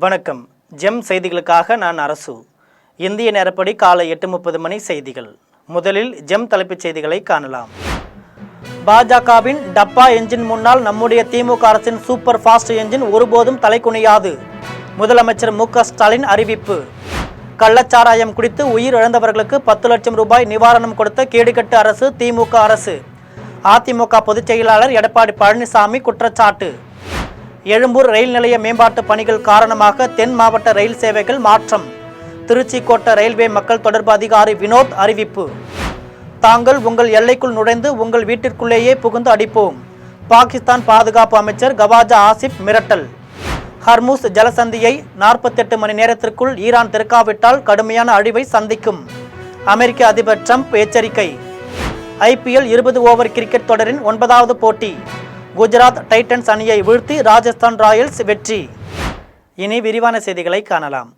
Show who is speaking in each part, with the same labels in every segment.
Speaker 1: வணக்கம். ஜெம் செய்திகளுக்காக நான் அரசு. இந்திய நேரப்படி காலை 8:30 மணி செய்திகள். முதலில் ஜெம் தலைப்புச் செய்திகளை காணலாம். பாஜகவின் டப்பா என்ஜின் முன்னால் நம்முடைய திமுக அரசின் சூப்பர் ஃபாஸ்ட் என்ஜின் ஒருபோதும் தலைகுனியாது. முதலமைச்சர் மு.க. ஸ்டாலின் அறிவிப்பு. கள்ளச்சாராயம் குடித்து உயிர் இழந்தவர்களுக்கு 10 லட்சம் ரூபாய் நிவாரணம் கொடுத்த கேடுகட்டு அரசு திமுக அரசு. அதிமுக பொதுச் செயலாளர் எடப்பாடி பழனிசாமி குற்றச்சாட்டு. எழும்பூர் ரயில் நிலைய மேம்பாட்டு பணிகள் காரணமாக தென் மாவட்ட ரயில் சேவைகள் மாற்றம். திருச்சி கோட்ட ரயில்வே மக்கள் தொடர்பு அதிகாரி வினோத் அறிவிப்பு. தாங்கள் உங்கள் எல்லைக்குள் நுழைந்து உங்கள் வீட்டிற்குள்ளேயே புகுந்து அடிப்போம். பாகிஸ்தான் பாதுகாப்பு அமைச்சர் கவாஜா ஆசிப் மிரட்டல். ஹர்முஸ் ஜலசந்தியை 48 மணி நேரத்திற்குள் ஈரான் திறக்காவிட்டால் கடுமையான அழிவை சந்திக்கும். அமெரிக்க அதிபர் ட்ரம்ப் எச்சரிக்கை. IPL 20 ஓவர் கிரிக்கெட் தொடரின் 9வது போட்டி. குஜராத் டைட்டன்ஸ் அணியை வீழ்த்தி ராஜஸ்தான் ராயல்ஸ் வெற்றி. இனி விரிவான செய்திகளை காணலாம்.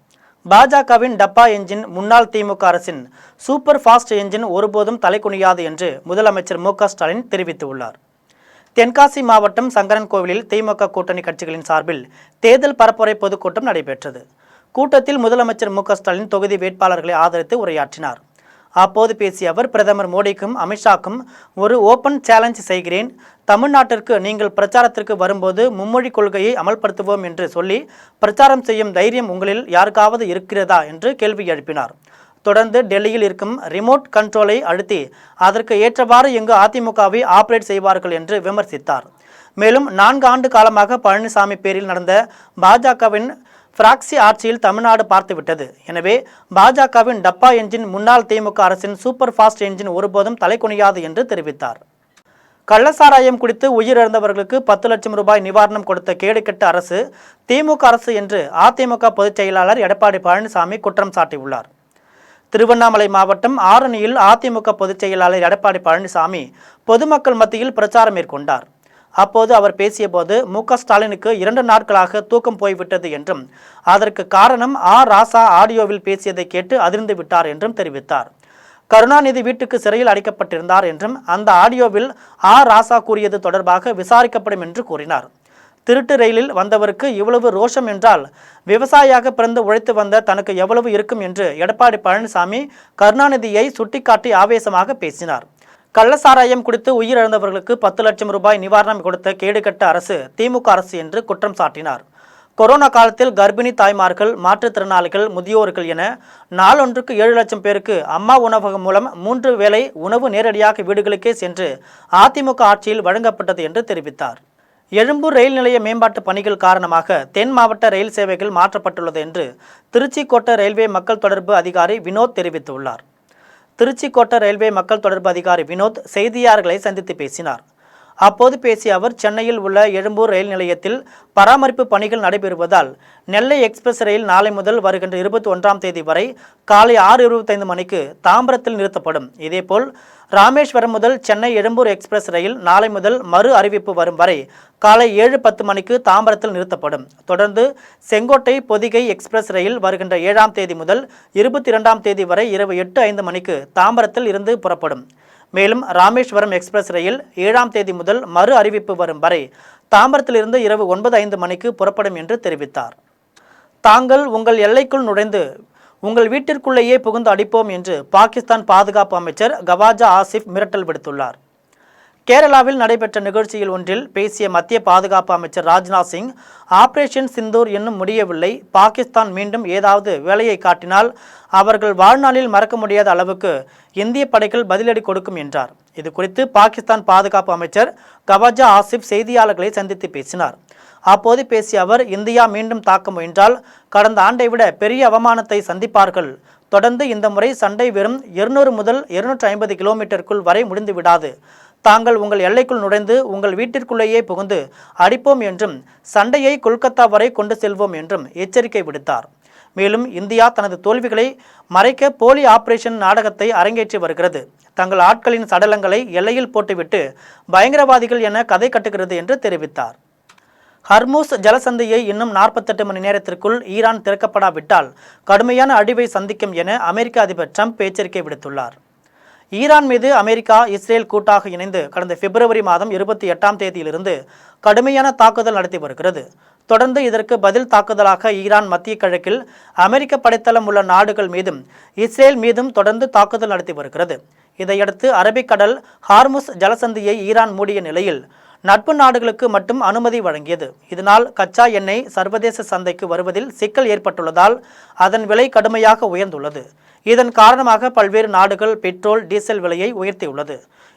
Speaker 1: பாஜகவின் டப்பா என்ஜின் முன்னாள் திமுக அரசின் சூப்பர் ஃபாஸ்ட் என்ஜின் ஒருபோதும் தலைகுனியாது என்று முதலமைச்சர் மு.க. ஸ்டாலின் தெரிவித்துள்ளார். தென்காசி மாவட்டம் சங்கரன்கோவிலில் திமுக கூட்டணி கட்சிகளின் சார்பில் தேர்தல் பரப்புரை பொதுக்கூட்டம் நடைபெற்றது. கூட்டத்தில் முதலமைச்சர் மு.க. ஸ்டாலின் தொகுதி வேட்பாளர்களை ஆதரித்து உரையாற்றினார். அப்போது பேசிய அவர், பிரதமர் மோடிக்கும் அமித்ஷாக்கும் ஒரு ஓபன் சேலஞ்ச் செய்கிறேன். தமிழ்நாட்டிற்கு நீங்கள் பிரச்சாரத்திற்கு வரும்போது மும்மொழி கொள்கையை அமல்படுத்துவோம் என்று சொல்லி பிரச்சாரம் செய்யும் தைரியம் உங்களில் யாருக்காவது இருக்கிறதா என்று கேள்வி எழுப்பினார். தொடர்ந்து டெல்லியில் இருக்கும் ரிமோட் கண்ட்ரோலை அழுத்தி அதற்கு ஏற்றவாறு எங்கு அதிமுகவை ஆபரேட் செய்வார்கள் என்று விமர்சித்தார். மேலும் 4 ஆண்டு காலமாக பழனிசாமி பேரில் நடந்த பாஜகவின் பிராக்சி ஆட்சியில் தமிழ்நாடு பார்த்துவிட்டது. எனவே பாஜகவின் டப்பா என்ஜின் முன்னாள் திமுக அரசின் சூப்பர் ஃபாஸ்ட் என்ஜின் ஒருபோதும் தலைகுனியாது என்று தெரிவித்தார். கள்ளசாராயம் குடித்து உயிரிழந்தவர்களுக்கு 10 லட்சம் ரூபாய் நிவாரணம் கொடுத்த கேடுகெட்ட அரசு திமுக அரசு என்று அதிமுக பொதுச் செயலாளர் எடப்பாடி பழனிசாமி குற்றம் சாட்டியுள்ளார். திருவண்ணாமலை மாவட்டம் ஆரணியில் அதிமுக பொதுச் செயலாளர் எடப்பாடி பழனிசாமி பொதுமக்கள் மத்தியில் பிரச்சாரம் மேற்கொண்டார். அப்போது அவர் பேசியபோது மு.க. ஸ்டாலினுக்கு 2 நாட்களாக தூக்கம் போய்விட்டது என்றும் அதற்கு காரணம் ராசா ஆடியோவில் பேசியதை கேட்டு அதிர்ந்து விட்டார் என்றும் தெரிவித்தார். கருணாநிதி வீட்டுக்கு சிறையில் அடைக்கப்பட்டிருந்தார் என்றும் அந்த ஆடியோவில் ராசா கூறியது தொடர்பாக விசாரிக்கப்படும் என்று கூறினார். திருட்டு ரயிலில் வந்தவருக்கு இவ்வளவு ரோஷம் என்றால் விவசாயியாக பிறந்து உழைத்து வந்த தனக்கு எவ்வளவு இருக்கும் என்று எடப்பாடி பழனிசாமி கருணாநிதியை சுட்டிக்காட்டி ஆவேசமாக பேசினார். கள்ளசாராயம் குடித்து உயிரிழந்தவர்களுக்கு 10 லட்சம் ரூபாய் நிவாரணம் கொடுத்த கேடுகட்ட அரசு திமுக அரசு என்று குற்றம் சாட்டினார். கொரோனா காலத்தில் கர்ப்பிணி தாய்மார்கள், மாற்றுத்திறனாளிகள், முதியோர்கள் என நாளொன்றுக்கு 7 லட்சம் பேருக்கு அம்மா உணவகம் மூலம் 3 வேளை உணவு நேரடியாக வீடுகளுக்கே சென்று அதிமுக ஆட்சியில் வழங்கப்பட்டது என்று தெரிவித்தார். எழும்பூர் ரயில் நிலைய மேம்பாட்டு பணிகள் காரணமாக தென் மாவட்ட ரயில் சேவைகள் மாற்றப்பட்டுள்ளது என்று திருச்சி கோட்ட ரயில்வே மக்கள் தொடர்பு அதிகாரி வினோத் தெரிவித்துள்ளார். திருச்சி கோட்ட ரயில்வே மக்கள் தொடர்பு அதிகாரி வினோத் செய்தியாளர்களை சந்தித்து பேசினார். அப்போது பேசிய அவர், சென்னையில் உள்ள எழும்பூர் ரயில் நிலையத்தில் பராமரிப்பு பணிகள் நடைபெறுவதால் நெல்லை எக்ஸ்பிரஸ் ரயில் நாளை முதல் வருகின்ற 21ஆம் தேதி வரை காலை 6:25 மணிக்கு தாம்பரத்தில் நிறுத்தப்படும். இதேபோல் ராமேஸ்வரம் முதல் சென்னை எழும்பூர் எக்ஸ்பிரஸ் ரயில் நாளை முதல் மறு அறிவிப்பு வரும் வரை காலை 7:10 மணிக்கு தாம்பரத்தில் நிறுத்தப்படும். தொடர்ந்து செங்கோட்டை பொதிகை எக்ஸ்பிரஸ் ரயில் வருகின்ற 7ஆம் தேதி முதல் 22ஆம் தேதி வரை இரவு 8:05 மணிக்கு தாம்பரத்தில் இருந்து புறப்படும். மேலும் ராமேஸ்வரம் எக்ஸ்பிரஸ் ரயில் 7ஆம் தேதி முதல் மறு அறிவிப்பு வரும் வரை தாம்பரத்திலிருந்து இரவு 9:05 மணிக்கு புறப்படும் என்று தெரிவித்தார். தாங்கள் உங்கள் எல்லைக்குள் நுழைந்து உங்கள் வீட்டிற்குள்ளேயே புகுந்து அடிப்போம் என்று பாகிஸ்தான் பாதுகாப்பு அமைச்சர் கவாஜா ஆசிப் மிரட்டல் விடுத்துள்ளார். கேரளாவில் நடைபெற்ற நிகழ்ச்சியில் ஒன்றில் பேசிய மத்திய பாதுகாப்பு அமைச்சர் ராஜ்நாத் சிங், ஆபரேஷன் சிந்தூர் இன்னும் முடியவில்லை. பாகிஸ்தான் மீண்டும் ஏதாவது வேலையை காட்டினால் அவர்கள் வாழ்நாளில் மறக்க முடியாத அளவுக்கு இந்திய படைகள் பதிலடி கொடுக்கும் என்றார். இது குறித்து பாகிஸ்தான் பாதுகாப்பு அமைச்சர் கவாஜா ஆசிப் செய்தியாளர்களை சந்தித்து பேசினார். அப்போது பேசிய அவர், இந்தியா மீண்டும் தாக்க முயன்றால் கடந்த ஆண்டை விட பெரிய அவமானத்தை சந்திப்பார்கள். தொடர்ந்து இந்த முறை சண்டை வெறும் 200 முதல் 250 கிலோமீட்டருக்குள் வரை முடிந்து விடாது. தாங்கள் உங்கள் எல்லைக்குள் நுழைந்து உங்கள் வீட்டிற்குள்ளேயே புகுந்து அடிப்போம் என்றும் சண்டையை கொல்கத்தா வரை கொண்டு செல்வோம் என்றும் எச்சரிக்கை விடுத்தார். மேலும் இந்தியா தனது தோல்விகளை மறைக்க போலி ஆபரேஷன் நாடகத்தை அரங்கேற்றி வருகிறது. தங்கள் ஆட்களின் சடலங்களை எல்லையில் போட்டுவிட்டு பயங்கரவாதிகள் என கதை கட்டுகிறது என்று தெரிவித்தார். ஹர்முஸ் ஜலசந்தியை இன்னும் 48 மணி நேரத்திற்குள் ஈரான் திறக்கப்படாவிட்டால் கடுமையான அழிவை சந்திக்கும் என அமெரிக்க அதிபர் ட்ரம்ப் எச்சரிக்கை விடுத்துள்ளார். ஈரான் மீது அமெரிக்கா, இஸ்ரேல் கூட்டாக இணைந்து கடந்த பிப்ரவரி மாதம் 28ஆம் தேதியிலிருந்து கடுமையான தாக்குதல் நடத்தி வருகிறது. தொடர்ந்து இதற்கு பதில் தாக்குதலாக ஈரான் மத்திய கிழக்கில் அமெரிக்க படைத்தளம் உள்ள நாடுகள் மீதும் இஸ்ரேல் மீதும் தொடர்ந்து தாக்குதல் நடத்தி வருகிறது. இதையடுத்து அரபிக்கடல் ஹார்முஸ் ஜலசந்தியை ஈரான் மூடிய நிலையில் நட்பு நாடுகளுக்கு மட்டும் அனுமதி வழங்கியது. இதனால் கச்சா எண்ணெய் சர்வதேச சந்தைக்கு வருவதில் சிக்கல் ஏற்பட்டுள்ளதால் அதன் விலை கடுமையாக உயர்ந்துள்ளது. இதன் காரணமாக பல்வேறு நாடுகள் பெட்ரோல், டீசல் விலையை உயர்த்தியுள்ளது.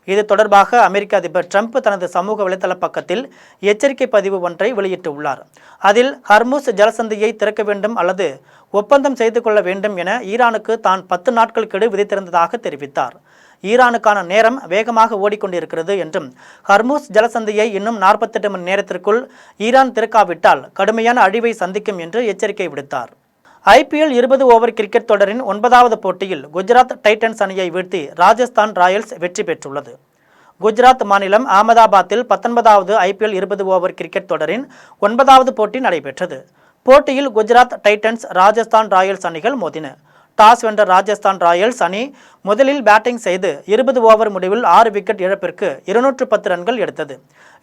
Speaker 1: இது தொடர்பாக அமெரிக்க அதிபர் ட்ரம்ப் தனது சமூக வலைதள பக்கத்தில் எச்சரிக்கை பதிவு ஒன்றை வெளியிட்டுள்ளார். அதில் ஹர்முஸ் ஜலசந்தியை திறக்க வேண்டும் அல்லது ஒப்பந்தம் செய்து கொள்ள வேண்டும் என ஈரானுக்கு தான் 10 நாட்கள் கெடு விதித்திருந்ததாக தெரிவித்தார். ஈரானுக்கான நேரம் வேகமாக ஓடிக்கொண்டிருக்கிறது என்றும் ஹர்முஸ் ஜலசந்தியை இன்னும் 48 மணி நேரத்திற்குள் ஈரான் திறக்காவிட்டால் கடுமையான அழிவை சந்திக்கும் என்று எச்சரிக்கை விடுத்தார். IPL 20 ஓவர் கிரிக்கெட் தொடரின் 9வது போட்டியில் குஜராத் டைட்டன்ஸ் அணியை வீழ்த்தி ராஜஸ்தான் ராயல்ஸ் வெற்றி பெற்றுள்ளது. குஜராத் மாநிலம் அகமதாபாத்தில் 19வது IPL 20 ஓவர் கிரிக்கெட் தொடரின் 9வது போட்டி நடைபெற்றது. போட்டியில் குஜராத் டைட்டன்ஸ், ராஜஸ்தான் ராயல்ஸ் அணிகள் மோதின. டாஸ் வென்ற ராஜஸ்தான் ராயல்ஸ் அணி முதலில் பேட்டிங் செய்து 20 ஓவர் முடிவில் 6 விக்கெட் இழப்பிற்கு 210 ரன்கள் எடுத்தது.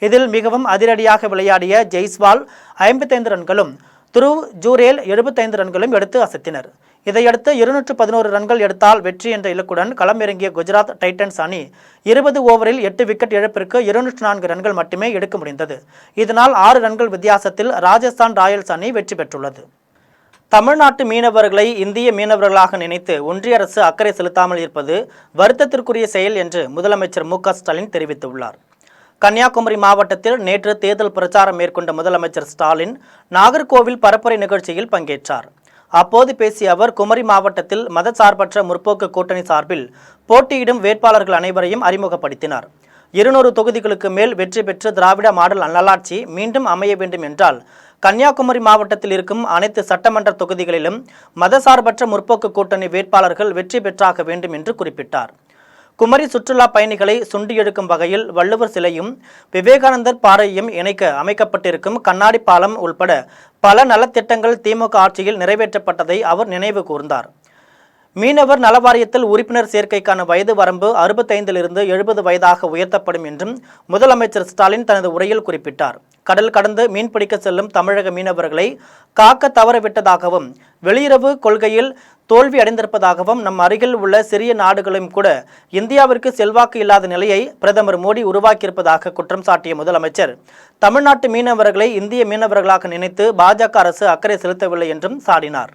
Speaker 1: இதில் மிகவும் அதிரடியாக விளையாடிய ஜெய்ஸ்வால் 55 ரன்களும், துருவ் ஜூரேல் 75 ரன்களும் எடுத்து அசத்தினர். இதையடுத்து 211 ரன்கள் எடுத்தால் வெற்றி என்ற இலக்குடன் களமிறங்கிய குஜராத் டைட்டன்ஸ் அணி 20 ஓவரில் 8 விக்கெட் இழப்பிற்கு 204 ரன்கள் மட்டுமே எடுக்க முடிந்தது. இதனால் 6 ரன்கள் வித்தியாசத்தில் ராஜஸ்தான் ராயல்ஸ் அணி வெற்றி பெற்றுள்ளது. தமிழ்நாட்டு மீனவர்களை இந்திய மீனவர்களாக நினைத்து ஒன்றிய அரசு அக்கறை செலுத்தாமல் இருப்பது வருத்தத்திற்குரிய செயல் என்று முதலமைச்சர் மு.க. ஸ்டாலின் தெரிவித்துள்ளார். கன்னியாகுமரி மாவட்டத்தில் நேற்று தேர்தல் பிரச்சாரம் மேற்கொண்ட முதலமைச்சர் ஸ்டாலின் நாகர்கோவில் பரப்புரை நிகழ்ச்சியில் பங்கேற்றார். அப்போது பேசிய அவர் குமரி மாவட்டத்தில் மதசார்பற்ற முற்போக்கு கூட்டணி சார்பில் போட்டியிடும் வேட்பாளர்கள் அனைவரையும் அறிமுகப்படுத்தினார். 200 தொகுதிகளுக்கு மேல் வெற்றி பெற்று திராவிட மாடல் நல்லாட்சி மீண்டும் அமைய வேண்டும் என்றால் கன்னியாகுமரி மாவட்டத்தில் இருக்கும் அனைத்து சட்டமன்ற தொகுதிகளிலும் மதசார்பற்ற முற்போக்கு கூட்டணி வேட்பாளர்கள் வெற்றி பெற்றாக வேண்டும் என்று குறிப்பிட்டார். குமரி சுற்றுலா பயணிகளை சுண்டி எடுக்கும் வகையில் வள்ளுவர் சிலையும் விவேகானந்தர் பாறையும் இணைக்க அமைக்கப்பட்டிருக்கும் கண்ணாடி பாலம் உள்பட பல நலத்திட்டங்கள் திமுக ஆட்சியில் நிறைவேற்றப்பட்டதை அவர் நினைவு கூர்ந்தார். மீனவர் நலவாரியத்தில் உறுப்பினர் சேர்க்கைக்கான வயது வரம்பு 65லிருந்து 70 வயதாக உயர்த்தப்படும் என்றும் முதலமைச்சர் ஸ்டாலின் தனது உரையில் குறிப்பிட்டார். கடல் கடந்து மீன்பிடிக்க செல்லும் தமிழக மீனவர்களை காக்க தவறவிட்டதாகவும், வெளியுறவு கொள்கையில் தோல்வி அடைந்திருப்பதாகவும், நம் அருகில் உள்ள சிறிய நாடுகளும் கூட இந்தியாவிற்கு செல்வாக்கு இல்லாத நிலையை பிரதமர் மோடி உருவாக்கியிருப்பதாக குற்றம் சாட்டிய முதலமைச்சர் தமிழ்நாட்டு மீனவர்களை இந்திய மீனவர்களாக நினைத்து பாஜக அரசு அக்கறை செலுத்தவில்லை என்றும் சாடினார்.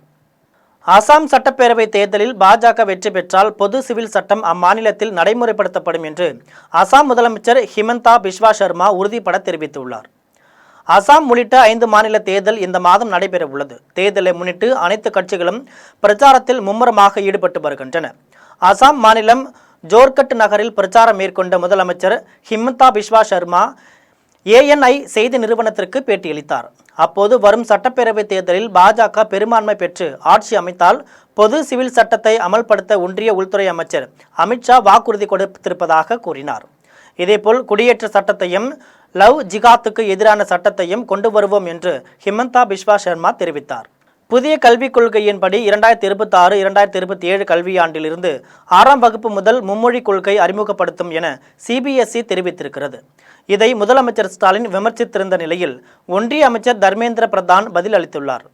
Speaker 1: அசாம் சட்டப்பேரவை தேர்தலில் பாஜக வெற்றி பெற்றால் பொது சிவில் சட்டம் அம்மாநிலத்தில் நடைமுறைப்படுத்தப்படும் என்று அசாம் முதலமைச்சர் ஹிமந்தா பிஸ்வா சர்மா உறுதிபட தெரிவித்துள்ளார். அசாம் உள்ளிட்ட 5 மாநில தேர்தல் இந்த மாதம் நடைபெற உள்ளது. தேர்தலை முன்னிட்டு அனைத்து கட்சிகளும் பிரச்சாரத்தில் மும்முரமாக ஈடுபட்டு வருகின்றன. அசாம் மாநிலம் ஜோர்கட் நகரில் பிரச்சாரம் மேற்கொண்ட முதலமைச்சர் ஹிமந்தா பிஸ்வா சர்மா ANI செய்தி நிறுவனத்திற்கு பேட்டியளித்தார். அப்போது வரும் சட்டப்பேரவை தேர்தலில் பாஜக பெரும்பான்மை பெற்று ஆட்சி அமைத்தால் பொது சிவில் சட்டத்தை அமல்படுத்த ஒன்றிய உள்துறை அமைச்சர் அமித்ஷா வாக்குறுதி கொடுத்திருப்பதாக கூறினார். இதேபோல் குடியேற்ற சட்டத்தையும் லவ் ஜிகாத்துக்கு எதிரான சட்டத்தையும் கொண்டு வருவோம் என்று ஹிமந்தா பிஸ்வா சர்மா தெரிவித்தார். புதிய கல்விக் கொள்கையின்படி 2026-2027 கல்வியாண்டிலிருந்து 6ஆம் வகுப்பு முதல் மும்மொழி கொள்கை அறிமுகப்படுத்தும் என CBSE தெரிவித்திருக்கிறது. இதை முதலமைச்சர் ஸ்டாலின் விமர்சித்திருந்த நிலையில் ஒன்றிய அமைச்சர் தர்மேந்திர பிரதான் பதில் அளித்துள்ளார்.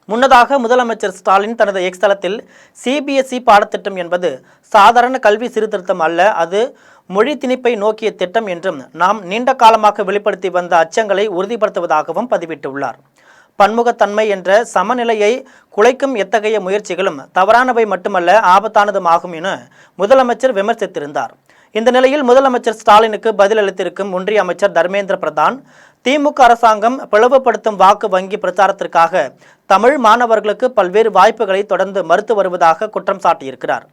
Speaker 1: முன்னதாக முதலமைச்சர் ஸ்டாலின் தனது எக்ஸ் தளத்தில் CBSE பாடத்திட்டம் என்பது சாதாரண கல்வி சீர்திருத்தம் அல்ல, அது மொழி திணிப்பை நோக்கிய திட்டம் என்றும் நாம் நீண்ட காலமாக வெளிப்படுத்தி வந்த அச்சங்களை உறுதிப்படுத்துவதாகவும் பதிவிட்டுள்ளார். பன்முகத்தன்மை என்ற சமநிலையை குலைக்கும் எத்தகைய முயற்சிகளும் தவறானவை மட்டுமல்ல, ஆபத்தானதுமாகும் என முதலமைச்சர் விமர்சித்திருந்தார். இந்த நிலையில் முதலமைச்சர் ஸ்டாலினுக்கு பதில் அளித்திருக்கும் ஒன்றிய அமைச்சர் தர்மேந்திர பிரதான், திமுக அரசாங்கம் பிளவுபடுத்தும் வாக்கு வங்கி பிரச்சாரத்திற்காக தமிழ் மாணவர்களுக்கு பல்வேறு வாய்ப்புகளை தொடர்ந்து மறுத்து வருவதாக குற்றம் சாட்டியிருக்கிறார்.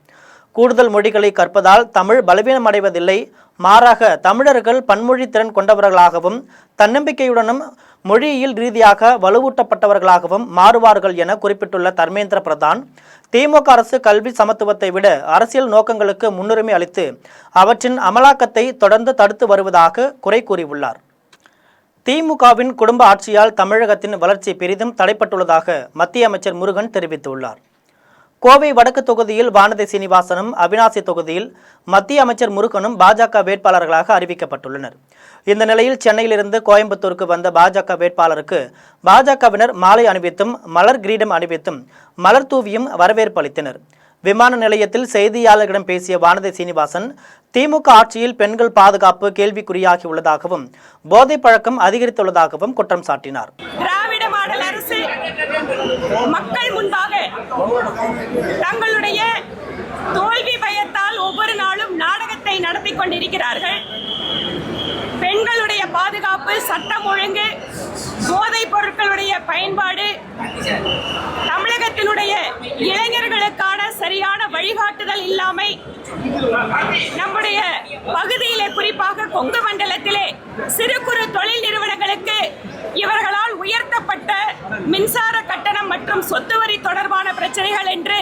Speaker 1: கூடுதல் மொழிகளை கற்பதால் தமிழ் பலவீனமடைவதில்லை, மாறாக தமிழர்கள் பன்மொழி திறன் கொண்டவர்களாகவும் தன்னம்பிக்கையுடனும் மொழியியல் ரீதியாக வலுவூட்டப்பட்டவர்களாகவும் மாறுவார்கள் என குறிப்பிட்டுள்ள தர்மேந்திர பிரதான், திமுக அரசு கல்வி சமத்துவத்தை விட அரசியல் நோக்கங்களுக்கு முன்னுரிமை அளித்து அவற்றின் அமலாக்கத்தை தொடர்ந்து தடுத்து வருவதாக குறை கூறியுள்ளார். திமுகவின் குடும்ப ஆட்சியால் தமிழகத்தின் வளர்ச்சி பெரிதும் தடைப்பட்டுள்ளதாக மத்திய அமைச்சர் முருகன் தெரிவித்துள்ளார். கோவை வடக்கு தொகுதியில் வானதி சீனிவாசனும், அவினாசி தொகுதியில் மத்திய அமைச்சர் முருகனும் பாஜக வேட்பாளர்களாக அறிவிக்கப்பட்டுள்ளனர். இந்த நிலையில் சென்னையிலிருந்து கோயம்புத்தூருக்கு வந்த பாஜக வேட்பாளருக்கு பாஜகவினர் மாலை அணிவித்தும், மலர் கிரீடம் அணிவித்தும், மலர் தூவியும் வரவேற்பு அளித்தனர். விமான நிலையத்தில் செய்தியாளர்களிடம் பேசிய வானதி சீனிவாசன், திமுக ஆட்சியில் பெண்கள் பாதுகாப்பு கேள்விக்குறியாகி உள்ளதாகவும், போதைப் பழக்கம் அதிகரித்துள்ளதாகவும் குற்றம் சாட்டினார்.
Speaker 2: திராவிட மாடல் அரசு மக்கள் முன்பாக தங்களுடைய தோல்வி பயத்தால் ஒவ்வொரு நாளும் நாடகத்தை நடத்தி கொண்டிருக்கிறார்கள். பெண்களுடைய பாதுகாப்பு, சட்டம் ஒழுங்கு, போதைப் பொருட்களுடைய பயன்பாடு, தமிழகத்தினுடைய இளைஞர்களுக்கான சரியான வழிகாட்டுதல் இல்லாமை, நம்முடைய பகுதியிலே குறிப்பாக கொங்கு மண்டலத்திலே சிறு குறு தொழில் நிறுவனங்களுக்கு இவர்களால் உயர்த்தப்பட்ட மின்சார கட்டணம் மற்றும் சொத்து வரி தொடர்பான பிரச்சனைகள் என்று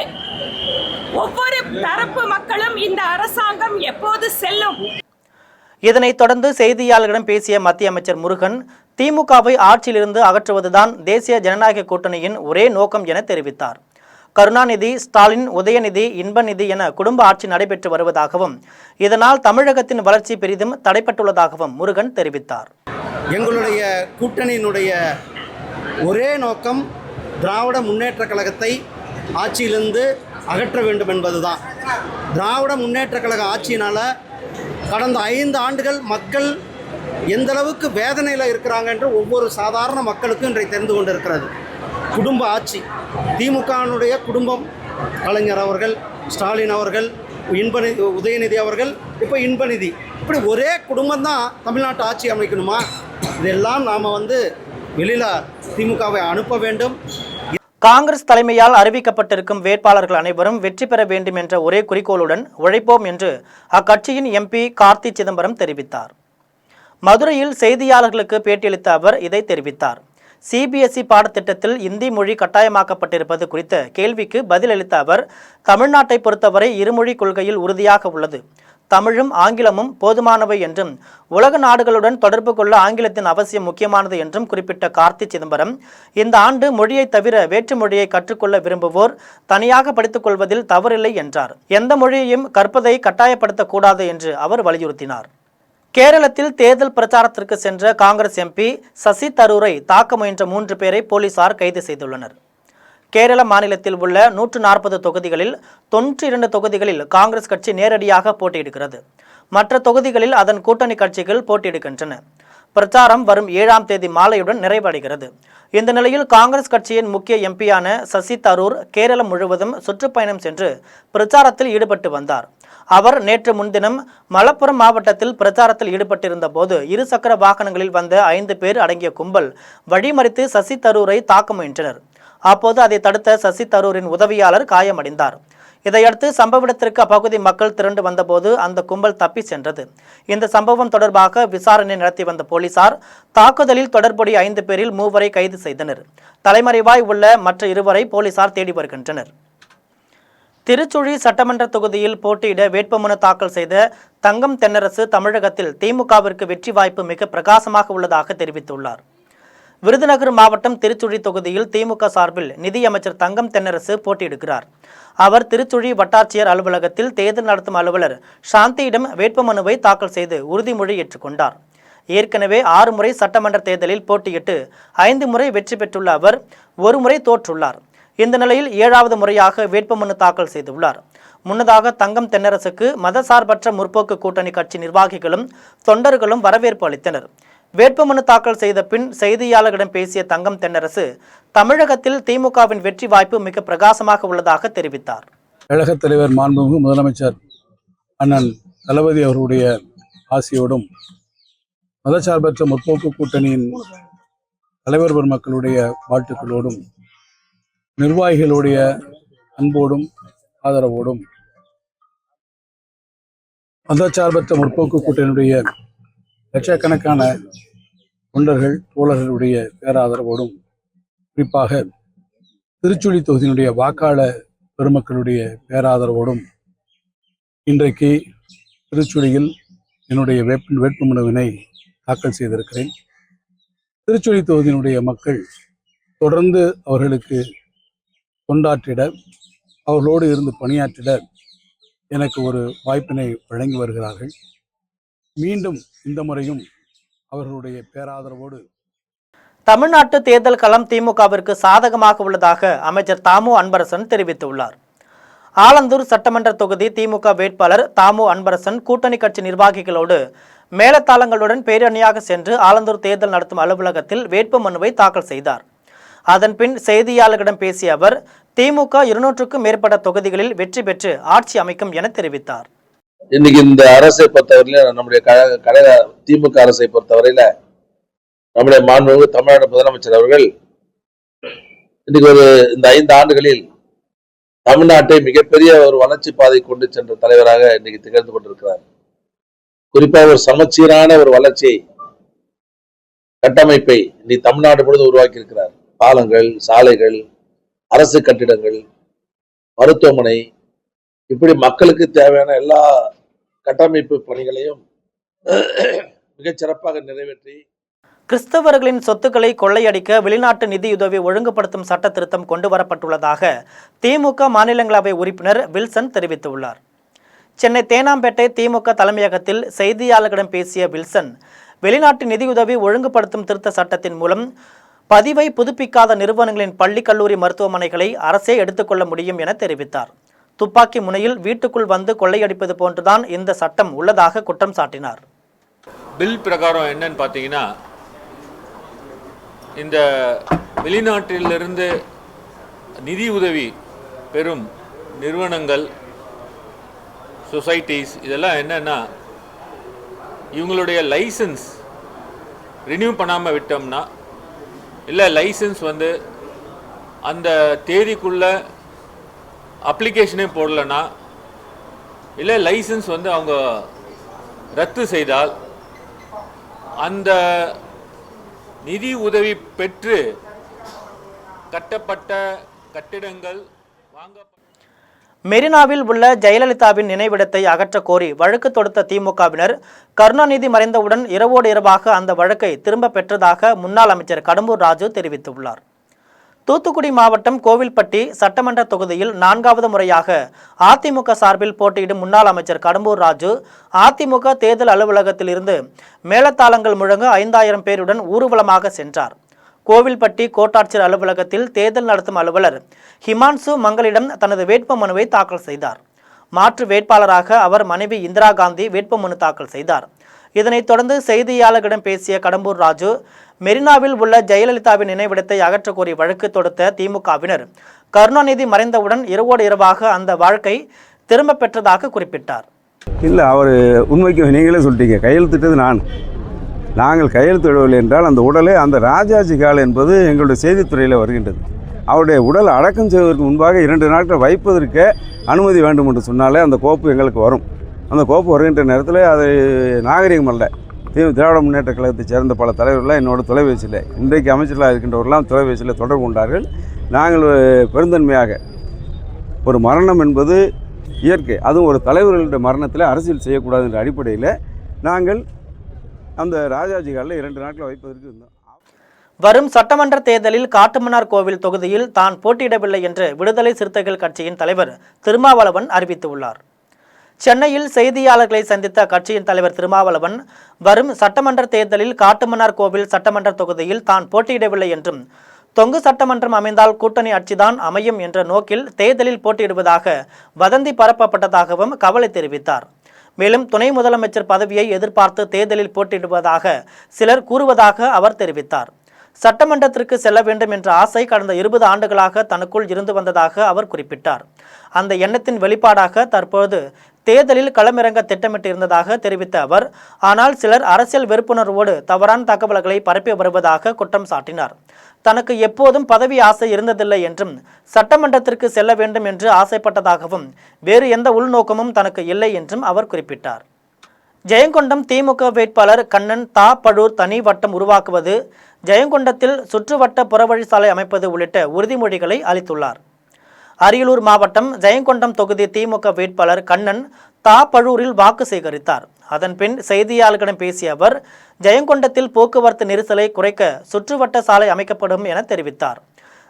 Speaker 2: ஒவ்வொரு தரப்பு மக்களும் இந்த அரசாங்கம் எப்போது செல்லும்.
Speaker 1: இதனைத் தொடர்ந்து செய்தியாளர்களிடம் பேசிய மத்திய அமைச்சர் முருகன், திமுகவை ஆட்சியிலிருந்து அகற்றுவதுதான் தேசிய ஜனநாயக கூட்டணியின் ஒரே நோக்கம் என தெரிவித்தார். கருணாநிதி, ஸ்டாலின், உதயநிதி, இன்பநிதி என குடும்ப ஆட்சி நடைபெற்று வருவதாகவும், இதனால் தமிழகத்தின் வளர்ச்சி பெரிதும் தடைப்பட்டுள்ளதாகவும் முருகன் தெரிவித்தார்.
Speaker 3: எங்களுடைய கூட்டணியினுடைய ஒரே நோக்கம் திராவிட முன்னேற்ற கழகத்தை ஆட்சியிலிருந்து அகற்ற வேண்டும் என்பதுதான். திராவிட முன்னேற்ற கழக ஆட்சியினால் கடந்த 5 ஆண்டுகள் மக்கள் எந்த அளவுக்கு வேதனையில் இருக்கிறாங்க என்று ஒவ்வொரு சாதாரண மக்களுக்கும் இன்றைக்கு தெரிந்து கொண்டிருக்கிறது. குடும்ப ஆட்சி, திமுகனுடைய குடும்பம், கலைஞர் அவர்கள், ஸ்டாலின் அவர்கள், உதயநிதி அவர்கள், இப்போ இன்பநிதி, இப்படி ஒரே குடும்பம் தான் தமிழ்நாட்டு ஆட்சி அமைக்கணுமா? இதெல்லாம் நாம் வெளியில் திமுகவை அனுப்ப வேண்டும்.
Speaker 1: காங்கிரஸ் தலைமையால் அறிவிக்கப்பட்டிருக்கும் வேட்பாளர்கள் அனைவரும் வெற்றி பெற வேண்டும் என்ற ஒரே குறிக்கோளுடன் உழைப்போம் என்று அக்கட்சியின் எம்பி கார்த்தி சிதம்பரம் தெரிவித்தார். மதுரையில் செய்தியாளர்களுக்கு பேட்டியளித்த அவர் இதை தெரிவித்தார். சிபிஎஸ்இ பாடத்திட்டத்தில் இந்தி மொழி கட்டாயமாக்கப்பட்டிருப்பது குறித்த கேள்விக்கு பதிலளித்த அவர், தமிழ்நாட்டை பொறுத்தவரை இருமொழி கொள்கையில் உறுதியாக உள்ளது. தமிழும் ஆங்கிலமும் போதுமானவை என்றும், உலக நாடுகளுடன் தொடர்பு கொள்ள ஆங்கிலத்தின் அவசியம் முக்கியமானது என்றும் குறிப்பிட்ட கார்த்தி சிதம்பரம், இந்த ஆண்டு மொழியை தவிர வேற்று மொழியை கற்றுக்கொள்ள விரும்புவோர் தனியாக படித்துக் கொள்வதில் தவறில்லை என்றார். எந்த மொழியையும் கற்பதை கட்டாயப்படுத்தக்கூடாது என்று அவர் வலியுறுத்தினார். கேரளத்தில் தேர்தல் பிரச்சாரத்திற்கு சென்ற காங்கிரஸ் எம்பி சசி தரூரை தாக்க முயன்ற 3 பேரை போலீசார் கைது செய்துள்ளனர். கேரள மாநிலத்தில் உள்ள 140 தொகுதிகளில் 92 தொகுதிகளில் காங்கிரஸ் கட்சி நேரடியாக போட்டியிடுகிறது. மற்ற தொகுதிகளில் அதன் கூட்டணி கட்சிகள் போட்டியிடுகின்றன. பிரச்சாரம் வரும் 7ஆம் தேதி மாலையுடன் நிறைவடைகிறது. இந்த நிலையில் காங்கிரஸ் கட்சியின் முக்கிய எம்பியான சசி தரூர் கேரளம் முழுவதும் சுற்றுப்பயணம் சென்று பிரச்சாரத்தில் ஈடுபட்டு வந்தார். அவர் நேற்று முன்தினம் மலப்புரம் மாவட்டத்தில் பிரச்சாரத்தில் ஈடுபட்டிருந்த போது 2 சக்கர வாகனங்களில் வந்த 5 பேர் அடங்கிய கும்பல் வழிமறித்து சசி தரூரை தாக்க முயன்றனர். அப்போது அதை தடுத்த சசி தரூரின் உதவியாளர் காயமடைந்தார். இதையடுத்து சம்பவ இடத்திற்கு அப்பகுதி மக்கள் திரண்டு வந்தபோது அந்த கும்பல் தப்பி சென்றது. இந்த சம்பவம் தொடர்பாக விசாரணை நடத்தி வந்த போலீசார் தாக்குதலில் தொடர்புடைய 5 பேரில் 3 கைது செய்தனர். தலைமறைவாய் உள்ள மற்ற 2 போலீசார் தேடி வருகின்றனர். திருச்சுழி சட்டமன்ற தொகுதியில் போட்டியிட வேட்புமனு தாக்கல் செய்த தங்கம் தென்னரசு தமிழகத்தில் திமுகவிற்கு வெற்றி வாய்ப்பு மிக பிரகாசமாக உள்ளதாக தெரிவித்துள்ளார். விருதுநகர் மாவட்டம் திருச்சுழி தொகுதியில் திமுக சார்பில் நிதியமைச்சர் தங்கம் தென்னரசு போட்டியிடுகிறார். அவர் திருச்சுழி வட்டாட்சியர் அலுவலகத்தில் தேர்தல் நடத்தும் அலுவலர் சாந்தியிடம் வேட்புமனுவை தாக்கல் செய்து உறுதிமொழி ஏற்றுக்கொண்டார். ஏற்கனவே 6 முறை சட்டமன்ற தேர்தலில் போட்டியிட்டு 5 முறை வெற்றி பெற்றுள்ள அவர் 1 முறை தோற்றுள்ளார். இந்த நிலையில் 7வது முறையாக வேட்புமனு தாக்கல் செய்துள்ளார். முன்னதாக தங்கம் தென்னரசுக்கு மதசார்பற்ற முற்போக்கு கூட்டணி கட்சி நிர்வாகிகளும் தொண்டர்களும் வரவேற்பு அளித்தனர். வேட்புமனு தாக்கல் செய்த பின் செய்தியாளர்களிடம் பேசிய தங்கம் தென்னரசு, தமிழகத்தில் திமுகவின் வெற்றி வாய்ப்பு மிக பிரகாசமாக உள்ளதாக தெரிவித்தார்.
Speaker 4: கழகத் தலைவர் மாண்புமிகு முதலமைச்சர் அண்ணன் தளபதி அவருடைய ஆசியோடும், மதசார்பற்ற முற்போக்கு கூட்டணியின் தலைவர் பெருமக்களுடைய வாழ்த்துக்களோடும், நிர்வாகிகளுடைய அன்போடும் ஆதரவோடும், மதச்சார்பற்ற முற்போக்கு கூட்டணியுடைய லட்சக்கணக்கான தொண்டர்கள் தோழர்களுடைய பேராதரவோடும், குறிப்பாக திருச்சுழி தொகுதியினுடைய வாக்காளர் பெருமக்களுடைய பேராதரவோடும் இன்றைக்கு திருச்சுழியில் என்னுடைய வேட்புமனுவினை தாக்கல் செய்திருக்கிறேன். திருச்சுழி தொகுதியினுடைய மக்கள் தொடர்ந்து அவர்களுக்கு கொண்டாற்றிட அவர்களோடு இருந்து பணியாற்றிட எனக்கு ஒரு வாய்ப்பினை வழங்கி வருகிறார்கள். மீண்டும் இந்த முறையும் அவர்களுடைய பேராதரவோடு
Speaker 1: தமிழ்நாட்டு தேர்தல் களம் திமுகவிற்கு சாதகமாக உள்ளதாக அமைச்சர் தாமு அன்பரசன் தெரிவித்துள்ளார். ஆலந்தூர் சட்டமன்ற தொகுதி திமுக வேட்பாளர் தாமு அன்பரசன் கூட்டணி கட்சி நிர்வாகிகளோடு மேலத்தாளங்களுடன் பேரணியாக சென்று ஆலந்தூர் தேர்தல் நடத்தும் அலுவலகத்தில் வேட்பு மனுவை தாக்கல் செய்தார். அதன்பின் செய்தியாளர்களிடம் பேசிய அவர் திமுக 200க்கும் மேற்பட்ட தொகுதிகளில் வெற்றி பெற்று ஆட்சி அமைக்கும் என தெரிவித்தார்.
Speaker 5: இன்னைக்கு இந்த அரசை பொறுத்தவரையில நம்முடைய கழக திமுக அரசை பொறுத்தவரையில நம்முடைய மாண்புமிகு தமிழ்நாடு முதலமைச்சர் அவர்கள் இன்னைக்கு இந்த 5 ஆண்டுகளில் தமிழ்நாட்டை மிகப்பெரிய ஒரு வளர்ச்சி பாதை கொண்டு சென்ற தலைவராக இன்னைக்கு திகழ்ந்து கொண்டிருக்கிறார். குறிப்பாக ஒரு சமச்சீரான ஒரு வளர்ச்சி கட்டமைப்பை இன்னைக்கு தமிழ்நாடு முழுவதும் உருவாக்கி இருக்கிறார். பாலங்கள், சாலைகள், அரசு கட்டிடங்கள், மருத்துவமனை, இப்படி மக்களுக்கு தேவையான எல்லா கட்டமைப்பு பணிகளையும் மிகச் சிறப்பாக நிறைவேற்றி
Speaker 1: கிறிஸ்தவர்களின் சொத்துக்களை கொள்ளையடிக்க வெளிநாட்டு நிதியுதவி ஒழுங்குபடுத்தும் சட்ட திருத்தம் கொண்டு வரப்பட்டுள்ளதாக திமுக மாநிலங்களவை உறுப்பினர் வில்சன் தெரிவித்துள்ளார். சென்னை தேனாம்பேட்டை திமுக தலைமையகத்தில் செய்தியாளர்களிடம் பேசிய வில்சன், வெளிநாட்டு நிதியுதவி ஒழுங்குபடுத்தும் திருத்த சட்டத்தின் மூலம் பதிவை புதுப்பிக்காத நிறுவனங்களின் பள்ளி, கல்லூரி, மருத்துவமனைகளை அரசே எடுத்துக்கொள்ள முடியும் என தெரிவித்தார். துப்பாக்கி முனையில் வீட்டுக்குள் வந்து கொள்ளையடிப்பது போன்றுதான் இந்த சட்டம் உள்ளதாக குற்றம் சாட்டினார்.
Speaker 6: பில் பிரகாரம் என்னன்னு பார்த்தீங்கன்னா, இந்த வெளிநாட்டிலிருந்து நிதி உதவி பெறும் நிறுவனங்கள், சொசைட்டிஸ், இதெல்லாம் என்னன்னா இவங்களுடைய லைசன்ஸ் ரினியூ பண்ணாமல் விட்டோம்னா, இல்லை லைசன்ஸ் அந்த தேதிக்குள்ள அப்ளிகேஷனே போடலைன்னா, இல்லை லைசன்ஸ் அவங்க ரத்து செய்தால் அந்த நிதி உதவி பெற்று கட்டப்பட்ட கட்டிடங்கள்
Speaker 1: மெரினாவில் உள்ள ஜெயலலிதாவின் நினைவிடத்தை அகற்ற கோரி வழக்கு தொடுத்த திமுகவினர் கருணாநிதி மறைந்தவுடன் இரவோடு இரவாக அந்த வழக்கை திரும்ப பெற்றதாக முன்னாள் அமைச்சர் கடம்பூர் ராஜு தெரிவித்துள்ளார். தூத்துக்குடி மாவட்டம் கோவில்பட்டி சட்டமன்ற தொகுதியில் 4வது முறையாக அதிமுக சார்பில் போட்டியிடும் முன்னாள் அமைச்சர் கடம்பூர் ராஜு அதிமுக தேர்தல் அலுவலகத்தில் இருந்து மேளதாளங்கள் முழங்க 5000 பேருடன் ஊர்வலமாக சென்றார். கோவில்பட்டி கோட்டாட்சியர் அலுவலகத்தில் தேர்தல் நடத்தும் அலுவலர் ஹிமான்சு மங்களிடம் தனது வேட்பு மனுவை தாக்கல் செய்தார். மாற்று வேட்பாளராக அவர் மனைவி இந்திரா காந்தி வேட்புமனு தாக்கல் செய்தார். இதனைத் தொடர்ந்து செய்தியாளர்களிடம் பேசிய கடம்பூர் ராஜு, மெரினாவில் உள்ள ஜெயலலிதாவின் நினைவிடத்தை அகற்ற கோரி வழக்கு தொடுத்த திமுகவினர் கருணாநிதி மறைந்தவுடன் இரவோடு இரவாக அந்த வழக்கை திரும்ப பெற்றதாக குறிப்பிட்டார்.
Speaker 7: இல்லை, அவர் உண்மைக்கு நீங்களே சொல்லிட்டீங்க, கையெழுத்திட்டது நாங்கள் கையெழுத்திடவில்லை என்றால் அந்த உடலை அந்த ராஜாஜி கால் என்பது எங்களுடைய செய்தித்துறையில் வருகின்றது. அவருடைய உடல் அடக்கம் செய்வதற்கு முன்பாக 2 நாட்கள் வைப்பதற்கு அனுமதி வேண்டும் என்று சொன்னாலே அந்த கோப்பு எங்களுக்கு வரும். அந்த கோப்பு வருகின்ற நேரத்தில் அது நாகரிகம் அல்ல. திராவிட முன்னேற்ற கழகத்தைச் சேர்ந்த பல தலைவர்கள்லாம் என்னோட தொலைபேசியில், இன்றைக்கு அமைச்சர்களாக இருக்கின்றவர்களாம் தொலைபேசியில் தொடர்பு கொண்டார்கள். நாங்கள் பெருந்தன்மையாக, ஒரு மரணம் என்பது இயற்கை, அதுவும் ஒரு தலைவர்களுடைய மரணத்தில் அரசியல் செய்யக்கூடாது என்ற அடிப்படையில் நாங்கள் அந்த ராஜாஜி காலில் 2 நாட்கள் வைப்பதற்கு இருந்தோம்.
Speaker 1: வரும் சட்டமன்ற தேர்தலில் காட்டுமன்னார் கோவில் தொகுதியில் தான் போட்டியிடவில்லை என்று விடுதலை சிறுத்தைகள் கட்சியின் தலைவர் திருமாவளவன் அறிவித்துள்ளார். சென்னையில் செய்தியாளர்களை சந்தித்த கட்சியின் தலைவர் திருமாவளவன், வரும் சட்டமன்ற தேர்தலில் காட்டுமன்னார் கோவில் சட்டமன்ற தொகுதியில் தான் போட்டியிடவில்லை என்றும், தொங்கு சட்டமன்றம் அமைந்தால் கூட்டணி ஆட்சிதான் அமையும் என்ற நோக்கில் தேர்தலில் போட்டியிடுவதாக வதந்தி பரப்பப்பட்டதாகவும் கவலை தெரிவித்தார். மேலும் துணை முதலமைச்சர் பதவியை எதிர்பார்த்து தேர்தலில் போட்டியிடுவதாக சிலர் கூறுவதாக அவர் தெரிவித்தார். சட்டமன்றத்திற்கு செல்ல வேண்டும் என்ற ஆசை கடந்த 20 ஆண்டுகளாக தனக்குள் இருந்து வந்ததாக அவர் குறிப்பிட்டார். அந்த எண்ணத்தின் வெளிப்பாடாக தற்போது தேர்தலில் களமிறங்க திட்டமிட்டிருந்ததாக தெரிவித்த அவர், ஆனால் சிலர் அரசியல் வெறுப்புணர்வோடு தவறான தகவல்களை பரப்பி வருவதாக குற்றம் சாட்டினார். தனக்கு எப்போதும் பதவி ஆசை இருந்ததில்லை என்றும், சட்டமன்றத்திற்கு செல்ல வேண்டும் என்று ஆசைப்பட்டதாகவும், வேறு எந்த உள்நோக்கமும் தனக்கு இல்லை என்றும் அவர் குறிப்பிட்டார். ஜெயங்கொண்டம் திமுக வேட்பாளர் கண்ணன் பழூர் தனி வட்டம் உருவாக்குவது, ஜெயங்கொண்டத்தில் சுற்றுவட்ட புறவழிச்சாலை அமைப்பது உள்ளிட்ட உறுதிமொழிகளை அளித்துள்ளார். அரியலூர் மாவட்டம் ஜெயங்கொண்டம் தொகுதி திமுக வேட்பாளர் கண்ணன் பழூரில் வாக்கு சேகரித்தார். அதன்பின் செய்தியாளர்களிடம் பேசிய அவர், ஜெயங்கொண்டத்தில் போக்குவரத்து நெரிசலை குறைக்க சுற்றுவட்ட சாலை அமைக்கப்படும் என தெரிவித்தார்.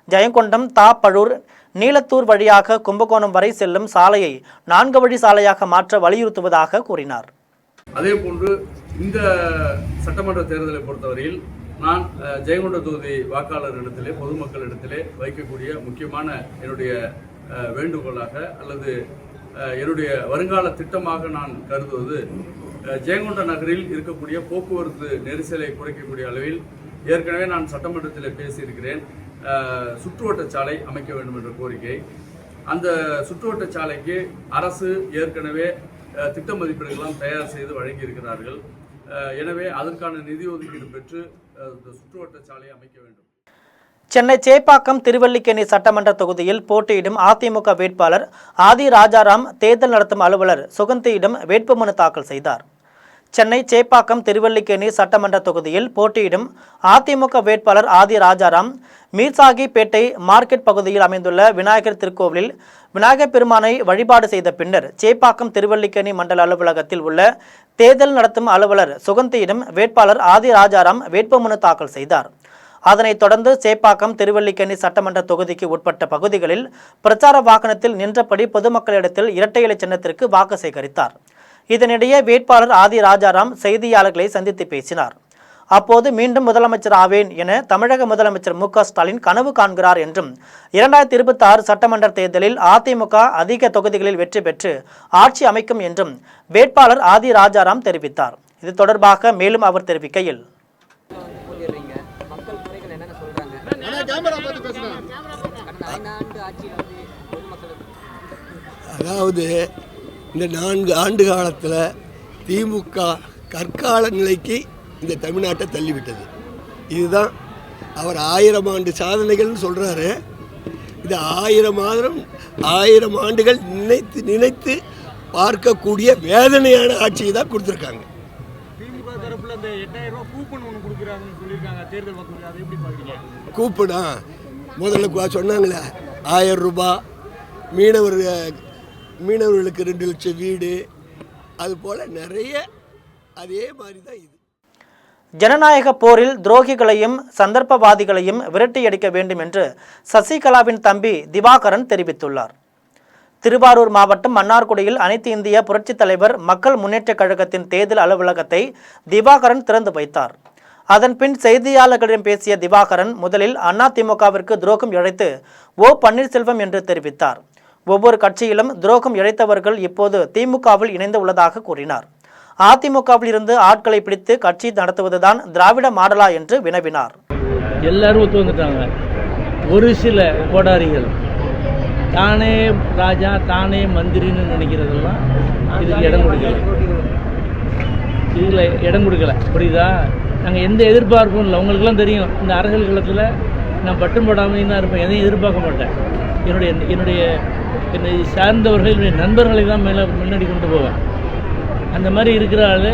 Speaker 1: ஜெயங்கொண்டம் பழூர் நீலத்தூர் வழியாக கும்பகோணம் வரை செல்லும் சாலையை 4 வழி சாலையாக மாற்ற வலியுறுத்துவதாக கூறினார்.
Speaker 8: அதே போன்று இந்த சட்டமன்ற தேர்தலை பொறுத்தவரையில் நான் ஜெயங்கொண்ட தொகுதி வாக்காளர்களிடத்திலே பொதுமக்களிடத்திலே வைக்கக்கூடிய முக்கியமான என்னுடைய வேண்டுகோளாக அல்லது என்னுடைய வருங்கால திட்டமாக நான் கருதுவது ஜெயங்கொண்ட நகரில் இருக்கக்கூடிய போக்குவரத்து நெரிசலை குறைக்கக்கூடிய அளவில் ஏற்கனவே நான் சட்டமன்றத்தில் பேசியிருக்கிறேன். சுற்றுவட்ட சாலை அமைக்க வேண்டும் என்ற கோரிக்கை. அந்த சுற்றுவட்ட சாலைக்கு அரசு ஏற்கனவே திட்ட மதிப்பீடுகள்லாம் தயார் செய்து வழங்கியிருக்கிறார்கள். எனவே அதற்கான நிதி ஒதுக்கீடு பெற்று சுற்றுவட்ட சாலை அமைக்க வேண்டும்.
Speaker 1: சென்னை சேப்பாக்கம் திருவல்லிக்கேணி சட்டமன்ற தொகுதியில் போட்டியிடும் அதிமுக வேட்பாளர் ஆதி ராஜாராம் தேர்தல் நடத்தும் அலுவலர் சுகந்தியிடம் வேட்புமனு தாக்கல் செய்தார். சென்னை சேப்பாக்கம் திருவல்லிக்கேணி சட்டமன்ற தொகுதியில் போட்டியிடும் அதிமுக வேட்பாளர் ஆதி ராஜாராம் மீர்சாகிப்பேட்டை மார்க்கெட் பகுதியில் அமைந்துள்ள விநாயகர் திருக்கோவிலில் விநாயகர் பெருமானை வழிபாடு செய்த பின்னர் சேப்பாக்கம் திருவல்லிக்கேணி மண்டல அலுவலகத்தில் உள்ள தேர்தல் நடத்தும் அலுவலர் சுகந்தியிடம் வேட்பாளர் ஆதி ராஜாராம் வேட்புமனு தாக்கல் செய்தார். அதனைத் தொடர்ந்து சேப்பாக்கம் திருவல்லிக்கேணி சட்டமன்ற தொகுதிக்கு உட்பட்ட பகுதிகளில் பிரச்சார வாகனத்தில் நின்றபடி பொதுமக்களிடத்தில் இரட்டை இலை சின்னத்திற்கு வாக்கு சேகரித்தார். இதனிடையே வேட்பாளர் ஆதி ராஜாராம் செய்தியாளர்களை சந்தித்து பேசினார். அப்போது மீண்டும் முதலமைச்சர் ஆவேன் என தமிழக முதலமைச்சர் மு.க. ஸ்டாலின் கனவு காண்கிறார் என்றும் 2026 சட்டமன்ற தேர்தலில் அதிமுக அதிக தொகுதிகளில் வெற்றி பெற்று ஆட்சி அமைக்கும் என்றும் வேட்பாளர் ஆதி ராஜாராம் தெரிவித்தார். இது தொடர்பாக மேலும் அவர் தெரிவிக்கையில்,
Speaker 9: அதாவது இந்த 4 ஆண்டு காலத்தில் திமுக கற்கால நிலைக்கு இந்த தமிழ்நாட்டை தள்ளிவிட்டது. இதுதான் அவர் 1000 ஆண்டு சாதனைகள்னு சொல்கிறாரு. இது 1000 ஆண்டுகள் நினைத்து நினைத்து பார்க்கக்கூடிய வேதனையான ஆட்சியை தான் கொடுத்துருக்காங்க.
Speaker 10: திமுக தரப்புல அந்த 8000 ரூபாய் கூப்பன் ஒன்று கொடுக்குறாங்கன்னு சொல்லியிருக்காங்க தேர்தல் வாக்குறுதி. அதை எப்படி பார்க்குறீங்க?
Speaker 9: கூப்பனா முதல்ல சொன்னாங்களே 1000 ரூபாய் மீனவர்களுக்கு 2 லட்சம் வீடு, அது போல் நிறைய அதே மாதிரி தான் இது.
Speaker 1: ஜனநாயக போரில் துரோகிகளையும் சந்தர்ப்பவாதிகளையும் விரட்டியடிக்க வேண்டும் என்று சசிகலாவின் தம்பி திவாகரன் தெரிவித்துள்ளார். திருவாரூர் மாவட்டம் மன்னார்குடியில் அனைத்து இந்திய புரட்சித் தலைவர் மக்கள் முன்னேற்றக் கழகத்தின் தேர்தல் அலுவலகத்தை திவாகரன் திறந்து வைத்தார். அதன்பின் செய்தியாளர்களிடம் பேசிய திவாகரன் முதலில் அதிமுகவிற்கு துரோகம் இழைத்து ஓ பன்னீர்செல்வம் என்று தெரிவித்தார். ஒவ்வொரு கட்சியிலும் துரோகம் இழைத்தவர்கள் இப்போது திமுகவில் இணைந்து உள்ளதாக கூறினார். அதிமுகவில் இருந்து ஆட்களை பிடித்து கட்சி நடத்துவதுதான் திராவிட மாடலா என்று வினவினார்.
Speaker 10: எல்லாரும் ஒத்து வந்துட்டாங்க. ஒரு சில கோடாரிகள் தானே ராஜா தானே மந்திரின்னு நினைக்கிறதெல்லாம் இதுக்கு இடம் கொடுக்கல. இதில் இடம் கொடுக்கல. புரியுதா? நாங்கள் எந்த எதிர்பார்ப்பும் இல்லை. உங்களுக்கெல்லாம் தெரியும், இந்த அரசியல் களத்தில் நான் பட்டும் போடாமல் தான் இருப்பேன். எதையும் எதிர்பார்க்க மாட்டேன். என்னை சார்ந்தவர்கள் என்னுடைய நண்பர்களை தான் முன்னாடி கொண்டு போவேன். அந்த மாதிரி இருக்கிற ஆள்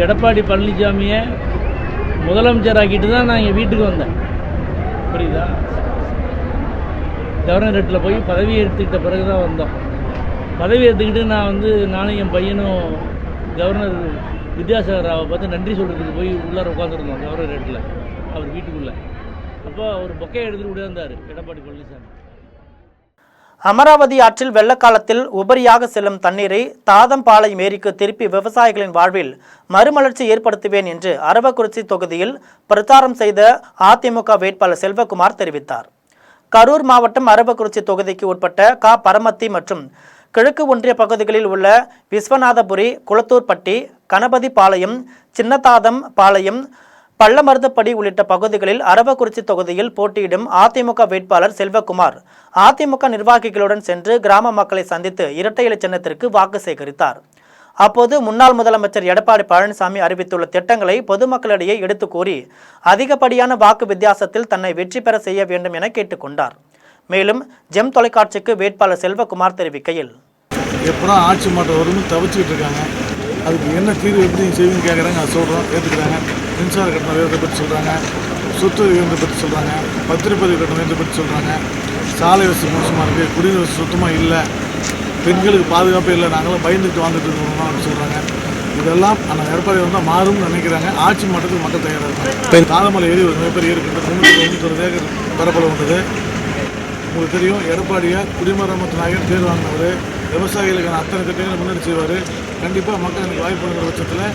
Speaker 10: எடப்பாடி பழனிசாமியை முதலமைச்சராக்கிட்டு தான் நான் எங்கள் வீட்டுக்கு வந்தேன். புரியுதா? கவர்னரேட்டில் போய் பதவி எடுத்துக்கிட்ட பிறகு தான் வந்தோம். பதவி எடுத்துக்கிட்டு நானும் என் பையனும் கவர்னர் வித்யாசாகர் ராவை பார்த்து நன்றி சொல்கிறதுக்கு போய் உள்ளார உட்காந்துருந்தோம் கவர்னரேட்டில், அவர் வீட்டுக்குள்ளே. அப்போ அவர் பொக்கையை எடுத்துகிட்டு விடாந்தார் எடப்பாடி பழனிசாமி.
Speaker 1: அமராவதி ஆற்றில் வெள்ளக்காலத்தில் உபரியாக செல்லும் தண்ணீரை தாதம்பாளையம் ஏரிக்கு திருப்பி விவசாயிகளின் வாழ்வில் மறுமலர்ச்சி ஏற்படுத்துவேன் என்று அரவக்குறிச்சி தொகுதியில் பிரச்சாரம் செய்த அதிமுக வேட்பாளர் செல்வகுமார் தெரிவித்தார். கரூர் மாவட்டம் அரவக்குறிச்சி தொகுதிக்கு உட்பட்ட பரமத்தி மற்றும் கிழக்கு ஒன்றிய பகுதிகளில் உள்ள விஸ்வநாதபுரி, குளத்தூர்பட்டி, கணபதி பாளையம், சின்னதாதம் பாளையம், பள்ளமருதப்படி உள்ளிட்ட பகுதிகளில் அரவக்குறிச்சி தொகுதியில் போட்டியிடும் அதிமுக வேட்பாளர் செல்வகுமார் அதிமுக நிர்வாகிகளுடன் சென்று கிராம மக்களை சந்தித்து இரட்டை இலை சின்னத்திற்கு வாக்கு சேகரித்தார். அப்போது முன்னாள் முதலமைச்சர் எடப்பாடி பழனிசாமி அறிவித்துள்ள திட்டங்களை பொதுமக்களிடையே எடுத்து கூறி அதிகப்படியான வாக்கு வித்தியாசத்தில் தன்னை வெற்றி பெற செய்ய வேண்டும் என கேட்டுக்கொண்டார். மேலும் ஜெம் தொலைக்காட்சிக்கு வேட்பாளர் செல்வகுமார் தெரிவிக்கையில்,
Speaker 4: எப்போதான் ஆட்சி மாற்றம் வரும்னு தவிச்சுக்கிட்டு இருக்காங்க. அதுக்கு என்ன தீர்வு எப்படி செய்வீங்கன்னு கேட்குறாங்க. அதை சொல்கிறோம், ஏற்றுக்கிறாங்க. மின்சார கட்டணம் உயர்வை பற்றி சொல்கிறாங்க, சொத்து உயர்வை பற்றி சொல்கிறாங்க, பத்திரப்பதிவு கட்டணம் உயர்வை பற்றி சொல்கிறாங்க. சாலை வசதி மோசமாக இருக்குது, குடிநீர் வசதி சுத்தமாக இல்லை, பெண்களுக்கு பாதுகாப்பே இல்லை, நாங்களாம் பயந்துட்டு வாழ்ந்துட்டு இருக்கோம் அப்படின்னு சொல்கிறாங்க. இதெல்லாம் அந்த எடப்பாடி வந்தால் மாறும்னு நினைக்கிறாங்க. ஆட்சி மாற்றத்துக்கு மக்கள் தயாராக இருக்காங்க. தாளமலை ஏரி ஒரு மிகப்பெரிய ஏரி 391 ஏக்கர் பரப்பளவு உள்ளது. உங்களுக்கு தெரியும், எடப்பாடியார் குடிமராமத்து நாயகன் தேர்வு வாங்கினவர், விவசாயிகளுக்கான அத்தனை திட்டங்களை முன்னெடுத்து செய்வார். கண்டிப்பாக மக்கள் எனக்கு வாய்ப்பு வழங்குற பட்சத்தில்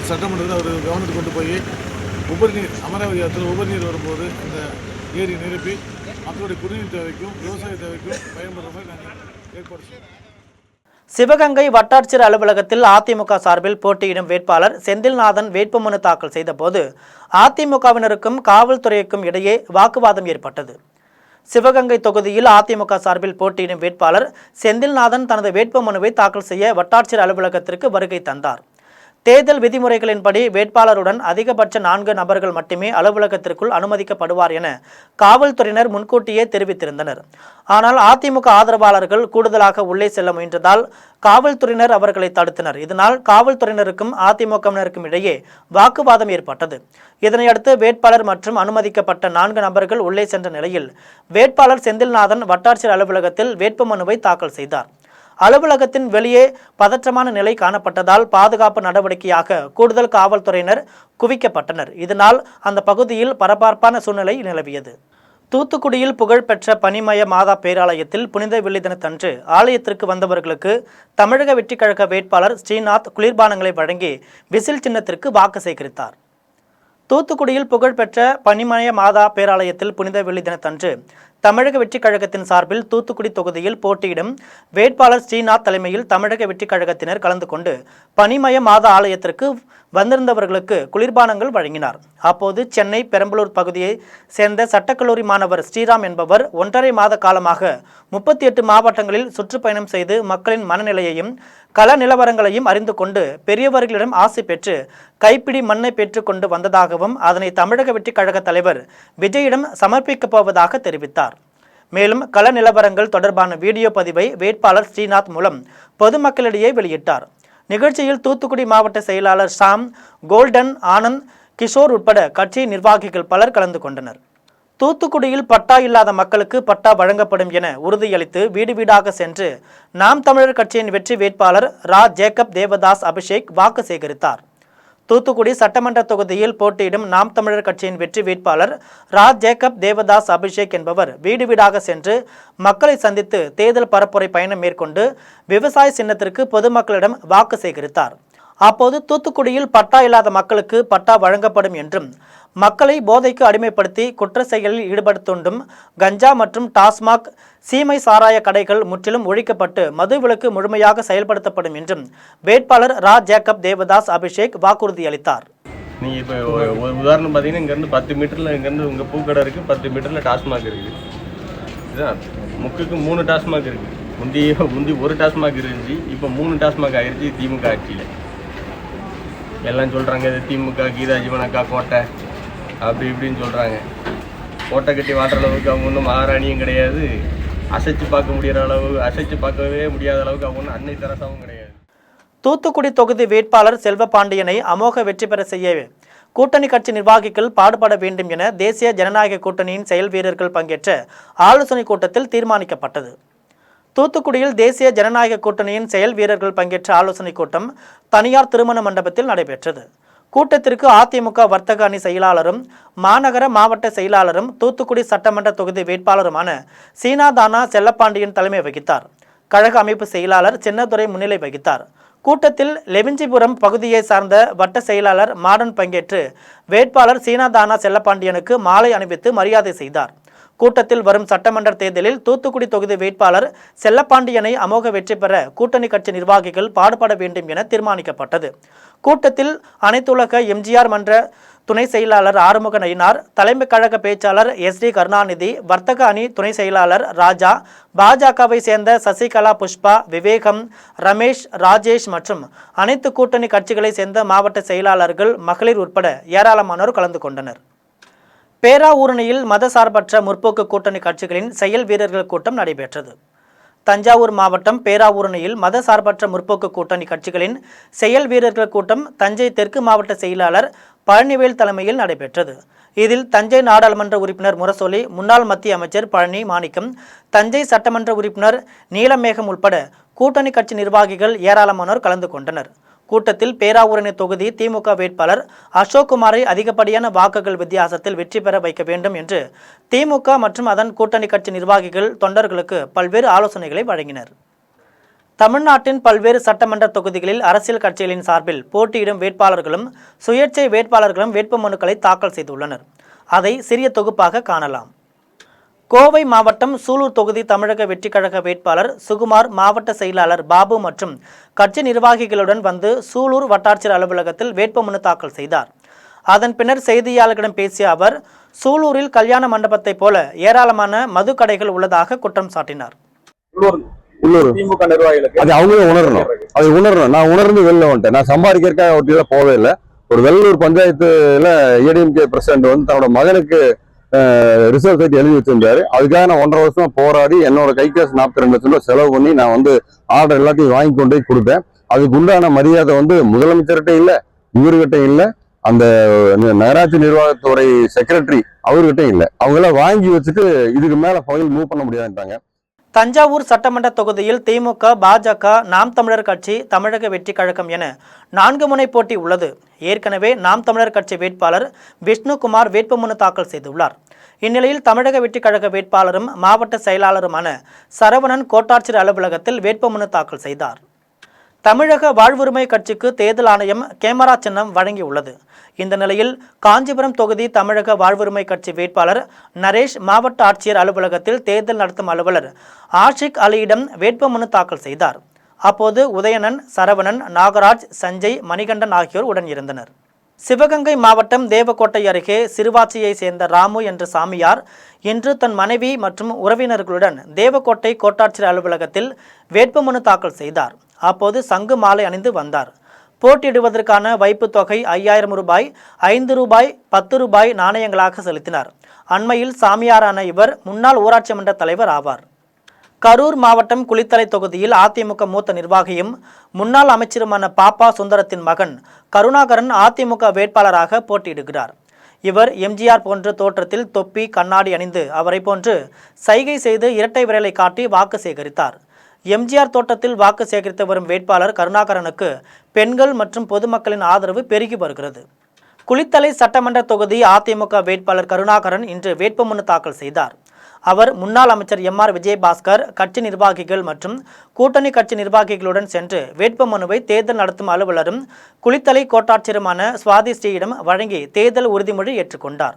Speaker 4: சட்டமன்றத்தில் அவர் கவனத்துக்கு கொண்டு போய் உபரிநீர் அமராவதி ஆற்றில் உபரிநீர் வரும்போது அந்த ஏரி நிரப்பி மக்களுடைய குடிநீர் தேவைக்கும் விவசாய தேவைக்கும் பயன்படுற மாதிரி நாங்கள் ஏற்பாடு செய்வோம்.
Speaker 1: சிவகங்கை வட்டாட்சியர் அலுவலகத்தில் அதிமுக சார்பில் போட்டியிடும் வேட்பாளர் செந்தில்நாதன் வேட்புமனு தாக்கல் செய்தபோது அதிமுகவினருக்கும் காவல்துறைக்கும் இடையே வாக்குவாதம் ஏற்பட்டது. சிவகங்கை தொகுதியில் அதிமுக சார்பில் போட்டியிடும் வேட்பாளர் செந்தில்நாதன் தனது வேட்புமனுவை தாக்கல் செய்ய வட்டாட்சியர் அலுவலகத்திற்கு வருகை தந்தார். தேர்தல் விதிமுறைகளின்படி வேட்பாளருடன் அதிகபட்ச 4 நபர்கள் மட்டுமே அலுவலகத்திற்குள் அனுமதிக்கப்படுவார் என காவல்துறையினர் முன்கூட்டியே தெரிவித்திருந்தனர். ஆனால் அதிமுக ஆதரவாளர்கள் கூடுதலாக உள்ளே செல்ல முயன்றதால் காவல்துறையினர் அவர்களை தடுத்தனர். இதனால் காவல்துறையினருக்கும் அதிமுகவினருக்கும் இடையே வாக்குவாதம் ஏற்பட்டது. இதனையடுத்து வேட்பாளர் மற்றும் அனுமதிக்கப்பட்ட 4 நபர்கள் உள்ளே சென்ற நிலையில் வேட்பாளர் செந்தில்நாதன் வட்டாட்சியர் அலுவலகத்தில் வேட்புமனுவை தாக்கல் செய்தார். அலுவலகத்தின் வெளியே பதற்றமான நிலை காணப்பட்டதால் பாதுகாப்பு நடவடிக்கையாக கூடுதல் காவல்துறையினர் குவிக்கப்பட்டனர். இதனால் அந்த பகுதியில் பரபரப்பான சூழ்நிலை நிலவியது. தூத்துக்குடியில் புகழ்பெற்ற பனிமய மாதா பேராலயத்தில் புனித வெள்ளி தினத்தன்று ஆலயத்திற்கு வந்தவர்களுக்கு தமிழக வெற்றிக் கழக வேட்பாளர் ஸ்ரீநாத் குளிர்பானங்களை வழங்கி விசில் சின்னத்திற்கு வாக்கு சேகரித்தார். தூத்துக்குடியில் புகழ்பெற்ற பனிமய மாதா பேராலயத்தில் புனித வெள்ளி தினத்தன்று தமிழக வெற்றிக் கழகத்தின் சார்பில் தூத்துக்குடி தொகுதியில் போட்டியிடும் வேட்பாளர் ஸ்ரீநாத் தலைமையில் தமிழக வெற்றிக் கழகத்தினர் கலந்து கொண்டு பனிமய மாதா ஆலயத்திற்கு வந்திருந்தவர்களுக்கு குளிர்பானங்கள் வழங்கினார். அப்போது சென்னை பெரம்பலூர் பகுதியை சேர்ந்த சட்டக்கல்லூரி மாணவர் ஸ்ரீராம் என்பவர் 1.5 மாத காலமாக 38 மாவட்டங்களில் சுற்றுப்பயணம் செய்து மக்களின் மனநிலையையும் கள நிலவரங்களையும் அறிந்து கொண்டு பெரியவர்களிடம் ஆசை பெற்று கைப்பிடி மண்ணை பெற்றுக் கொண்டு வந்ததாகவும் அதனை தமிழக வெற்றிக் கழக தலைவர் விஜயிடம் சமர்ப்பிக்கப் போவதாக தெரிவித்தார். மேலும் கள நிலவரங்கள் தொடர்பான வீடியோ பதிவை வேட்பாளர் ஸ்ரீநாத் மூலம் பொதுமக்களிடையே வெளியிட்டார். நிகழ்ச்சியில் தூத்துக்குடி மாவட்ட செயலாளர் சாம், கோல்டன், ஆனந்த், கிஷோர் உட்பட கட்சி நிர்வாகிகள் பலர் கலந்து கொண்டனர். தூத்துக்குடியில் பட்டா இல்லாத மக்களுக்கு பட்டா வழங்கப்படும் என உறுதியளித்து வீடு வீடாக சென்று நாம் தமிழர் கட்சியின் வெற்றி வேட்பாளர் ரா ஜேக்கப் தேவதாஸ் அபிஷேக் வாக்கு சேகரித்தார். தூத்துக்குடி சட்டமன்ற தொகுதியில் போட்டியிடும் நாம் தமிழர் கட்சியின் வெற்றி வேட்பாளர் ரா ஜேக்கப் தேவதாஸ் அபிஷேக் என்பவர் வீடு வீடாக சென்று மக்களை சந்தித்து தேர்தல் பரப்புரை பயணம் மேற்கொண்டு விவசாய சின்னத்திற்கு பொதுமக்களிடம் வாக்கு சேகரித்தார். அப்போது தூத்துக்குடியில் பட்டா இல்லாத மக்களுக்கு பட்டா வழங்கப்படும் என்றும் மக்களை போதைக்கு அடிமைப்படுத்தி குற்ற செயலில் ஈடுபடுத்தும் கஞ்சா மற்றும் டாஸ்மாக் சீமை சாராய கடைகள் முற்றிலும் ஒழிக்கப்பட்டு மதுவிலக்கு முழுமையாக செயல்படுத்தப்படும் என்றும் வேட்பாளர் ரா ஜேக்கப் தேவதாஸ் அபிஷேக் வாக்குறுதி அளித்தார்.
Speaker 11: நீங்கள் இப்போ ஒரு உதாரணம் பார்த்தீங்கன்னா இங்கேருந்து 10 மீட்டரில் இங்கேருந்து உங்கள் பூக்கடை இருக்குது, 10 மீட்டரில் டாஸ்மாக் இருக்குது. இதுதான் முக்குக்கு 3 டாஸ்மாக் இருக்குது. முந்தி ஒரு டாஸ்மாக் இருந்துச்சு, இப்போ 3 டாஸ்மாக் ஆகிருச்சு திமுக ஆட்சியில். எல்லாம் சொல்கிறாங்க இது திமுக கீதா ஜீவனக்கா கோட்டை அப்படி இப்படின்னு சொல்கிறாங்க. கோட்டை கட்டி வாட்டுற அளவுக்கு அவங்க ஒன்றும் மகாராணியும் கிடையாது, அசைச்சு பார்க்கவே முடியாத அளவுக்கு அவங்க ஒன்றும் அன்னை தெரசாவும் கிடையாது.
Speaker 1: தூத்துக்குடி தொகுதி வேட்பாளர் செல்வபாண்டியனை அமோக வெற்றி பெற செய்ய கூட்டணி கட்சி நிர்வாகிகள் பாடுபட வேண்டும் என தேசிய ஜனநாயக கூட்டணியின் செயல் வீரர்கள் பங்கேற்ற ஆலோசனை கூட்டத்தில் தீர்மானிக்கப்பட்டது. தூத்துக்குடியில் தேசிய ஜனநாயக கூட்டணியின் செயல் வீரர்கள் பங்கேற்ற ஆலோசனை கூட்டம் தனியார் திருமண மண்டபத்தில் நடைபெற்றது. கூட்டத்திற்கு அதிமுக வர்த்தக அணி செயலாளரும் மாநகர மாவட்ட செயலாளரும் தூத்துக்குடி சட்டமன்ற தொகுதி வேட்பாளருமான சீனாதானா செல்லப்பாண்டியன் தலைமை வகித்தார். கழக அமைப்பு செயலாளர் சின்னதுரை முன்னிலை வகித்தார். கூட்டத்தில் லெவிஞ்சிபுரம் பகுதியை சார்ந்த வட்ட செயலாளர் மாடன் பங்கேற்று வேட்பாளர் சீனாதானா செல்லப்பாண்டியனுக்கு மாலை அணிவித்து மரியாதை செய்தார். கூட்டத்தில் வரும் சட்டமன்ற தேர்தலில் தூத்துக்குடி தொகுதி வேட்பாளர் செல்லப்பாண்டியனை அமோக வெற்றி பெற கூட்டணி கட்சி நிர்வாகிகள் பாடுபட வேண்டும் என தீர்மானிக்கப்பட்டது. கூட்டத்தில் அனைத்துலக எம்ஜிஆர் மன்ற துணை செயலாளர் ஆறுமுக நயினார், தலைமை கழக பேச்சாளர் SD கருணாநிதி, வர்த்தக அணி துணை செயலாளர் ராஜா, பாஜகவை சேர்ந்த சசிகலா, புஷ்பா, விவேகம், ரமேஷ், ராஜேஷ் மற்றும் அனைத்து கூட்டணி கட்சிகளை சேர்ந்த மாவட்ட செயலாளர்கள், மகளிர் உட்பட ஏராளமானோர் கலந்து கொண்டனர். பேராவூரணியில் மதசார்பற்ற முற்போக்கு கூட்டணி கட்சிகளின் செயல் வீரர்கள் கூட்டம் நடைபெற்றது. தஞ்சாவூர் மாவட்டம் பேராவூரணியில் மதசார்பற்ற முற்போக்கு கூட்டணி கட்சிகளின் செயல் வீரர்கள் கூட்டம் தஞ்சை தெற்கு மாவட்ட செயலாளர் பழனிவேல் தலைமையில் நடைபெற்றது. இதில் தஞ்சை நாடாளுமன்ற உறுப்பினர் முரசொலி, முன்னாள் மத்திய அமைச்சர் பழனி மாணிக்கம், தஞ்சை சட்டமன்ற உறுப்பினர் நீலமேகம் உட்பட கூட்டணி கட்சி நிர்வாகிகள் ஏராளமானோர் கலந்து கொண்டனர். கூட்டத்தில் பேராவூரணி தொகுதி திமுக வேட்பாளர் அசோக்குமாரை அதிகப்படியான வாக்குகள் வித்தியாசத்தில் வெற்றி பெற வைக்க வேண்டும் என்று திமுக மற்றும் அதன் கூட்டணி கட்சி நிர்வாகிகள் தொண்டர்களுக்கு பல்வேறு ஆலோசனைகளை வழங்கினர். தமிழ்நாட்டின் பல்வேறு சட்டமன்ற தொகுதிகளில் அரசியல் கட்சிகளின் சார்பில் போட்டியிடும் வேட்பாளர்களும் சுயேட்சை வேட்பாளர்களும் வேட்புமனுக்களை தாக்கல் செய்துள்ளனர். அதை சிறிய தொகுப்பாக காணலாம். கோவை மாவட்டம் சூலூர் தொகுதி தமிழக வெற்றிக் கழக வேட்பாளர் சுகுமார் மாவட்ட செயலாளர் பாபு மற்றும் கட்சி நிர்வாகிகளுடன் வந்து சூலூர் வட்டாட்சியர் அலுவலகத்தில் வேட்புமனு தாக்கல் செய்தார். அதன் பின்னர் செய்தியாளர்களிடம் பேசிய அவர் சூலூரில் கல்யாண மண்டபத்தைப் போல ஏராளமான மது கடைகள் உள்ளதாக குற்றம் சாட்டினார்.
Speaker 7: திமுக நிர்வாகிகளுக்கு அது அவங்களே உணரணும். நான் உணர்ந்து வெளில வந்துட்டேன். நான் சம்பாதிக்கிறதுக்காக ஒட்டியில போவே இல்லை. ஒரு வெள்ளூர் பஞ்சாயத்துல ஏடிஎம்கே பிரசிடண்ட் வந்து தன்னோட மகனுக்கு ரிசர்வ் சைட் எழுதி வச்சிருந்தாரு. அதுக்காக நான் 1.5 வருஷமா போராடி என்னோட கைக்காசு 42 லட்சம் ரூபாய் செலவு பண்ணி நான் வந்து ஆர்டர் எல்லாத்தையும் வாங்கி கொண்டு போய் கொடுத்தேன். அதுக்கு உண்டான மரியாதை வந்து முதலமைச்சர்கிட்ட இல்லை, இவர்கிட்ட இல்லை, அந்த நகராட்சி நிர்வாகத்துறை செக்ரட்டரி அவர்கிட்ட இல்லை. அவங்களாம் வாங்கி வச்சுட்டு இதுக்கு மேல ஃபைல் மூவ் பண்ண முடியாதுட்டாங்க.
Speaker 1: தஞ்சாவூர் சட்டமன்ற தொகுதியில் திமுக, பாஜக, நாம் தமிழர் கட்சி, தமிழக வெற்றி கழகம் என 4 முனை போட்டி உள்ளது. ஏற்கனவே நாம் தமிழர் கட்சி வேட்பாளர் விஷ்ணுகுமார் வேட்புமனு தாக்கல் செய்துள்ளார். இந்நிலையில் தமிழக வெற்றி கழக வேட்பாளரும் மாவட்ட செயலாளருமான சரவணன் கோட்டாட்சியர் அலுவலகத்தில் வேட்புமனு தாக்கல் செய்தார். தமிழக வாழ்வுரிமை கட்சிக்கு தேர்தல் ஆணையம் கேமரா சின்னம் வழங்கியுள்ளது. இந்த நிலையில் காஞ்சிபுரம் தொகுதி தமிழக வாழ்வுரிமை கட்சி வேட்பாளர் நரேஷ் மாவட்ட ஆட்சியர் அலுவலகத்தில் தேர்தல் நடத்தும் அலுவலர் ஆஷிக் அலியிடம் வேட்புமனு தாக்கல் செய்தார். அப்போது உதயணன், சரவணன், நாகராஜ், சஞ்சய், மணிகண்டன் ஆகியோர் உடன் இருந்தனர். சிவகங்கை மாவட்டம் தேவக்கோட்டை அருகே சிறுவாச்சியை சேர்ந்த ராமு என்ற சாமியார் இன்று தன் மனைவி மற்றும் உறவினர்களுடன் தேவக்கோட்டை கோட்டாட்சியர் அலுவலகத்தில் வேட்புமனு தாக்கல் செய்தார். அப்போது சங்கு மாலை அணிந்து வந்தார். போட்டியிடுவதற்கான வைப்பு தொகை 5000 ரூபாய், 5 ரூபாய், 10 ரூபாய் நாணயங்களாக செலுத்தினார். அண்மையில் சாமியாரான இவர் முன்னாள் ஊராட்சி மன்ற தலைவர் ஆவார். கரூர் மாவட்டம் குளித்தலை தொகுதியில் அதிமுக மூத்த நிர்வாகியும் முன்னாள் அமைச்சருமான பாப்பா சுந்தரத்தின் மகன் கருணாகரன் அதிமுக வேட்பாளராக போட்டியிடுகிறார். இவர் எம்ஜிஆர் போன்ற தோற்றத்தில் தொப்பி, கண்ணாடி அணிந்து அவரை போன்று சைகை செய்து இரட்டை விரலை காட்டி வாக்கு சேகரித்தார். எம்ஜிஆர் தோட்டத்தில் வாக்கு சேகரித்து வரும் வேட்பாளர் கருணாகரனுக்கு பெண்கள் மற்றும் பொதுமக்களின் ஆதரவு பெருகி வருகிறது. குளித்தலை சட்டமன்ற தொகுதி அதிமுக வேட்பாளர் கருணாகரன் இன்று வேட்புமனு தாக்கல் செய்தார். அவர் முன்னாள் அமைச்சர் MR விஜயபாஸ்கர், கட்சி நிர்வாகிகள் மற்றும் கூட்டணி கட்சி நிர்வாகிகளுடன் சென்று வேட்புமனுவை தேர்தல் நடத்தும் அலுவலரும் குளித்தலை கோட்டாட்சியருமான சுவாதி ஸ்ரீயிடம் வழங்கி தேர்தல் உறுதிமொழி ஏற்றுக்கொண்டார்.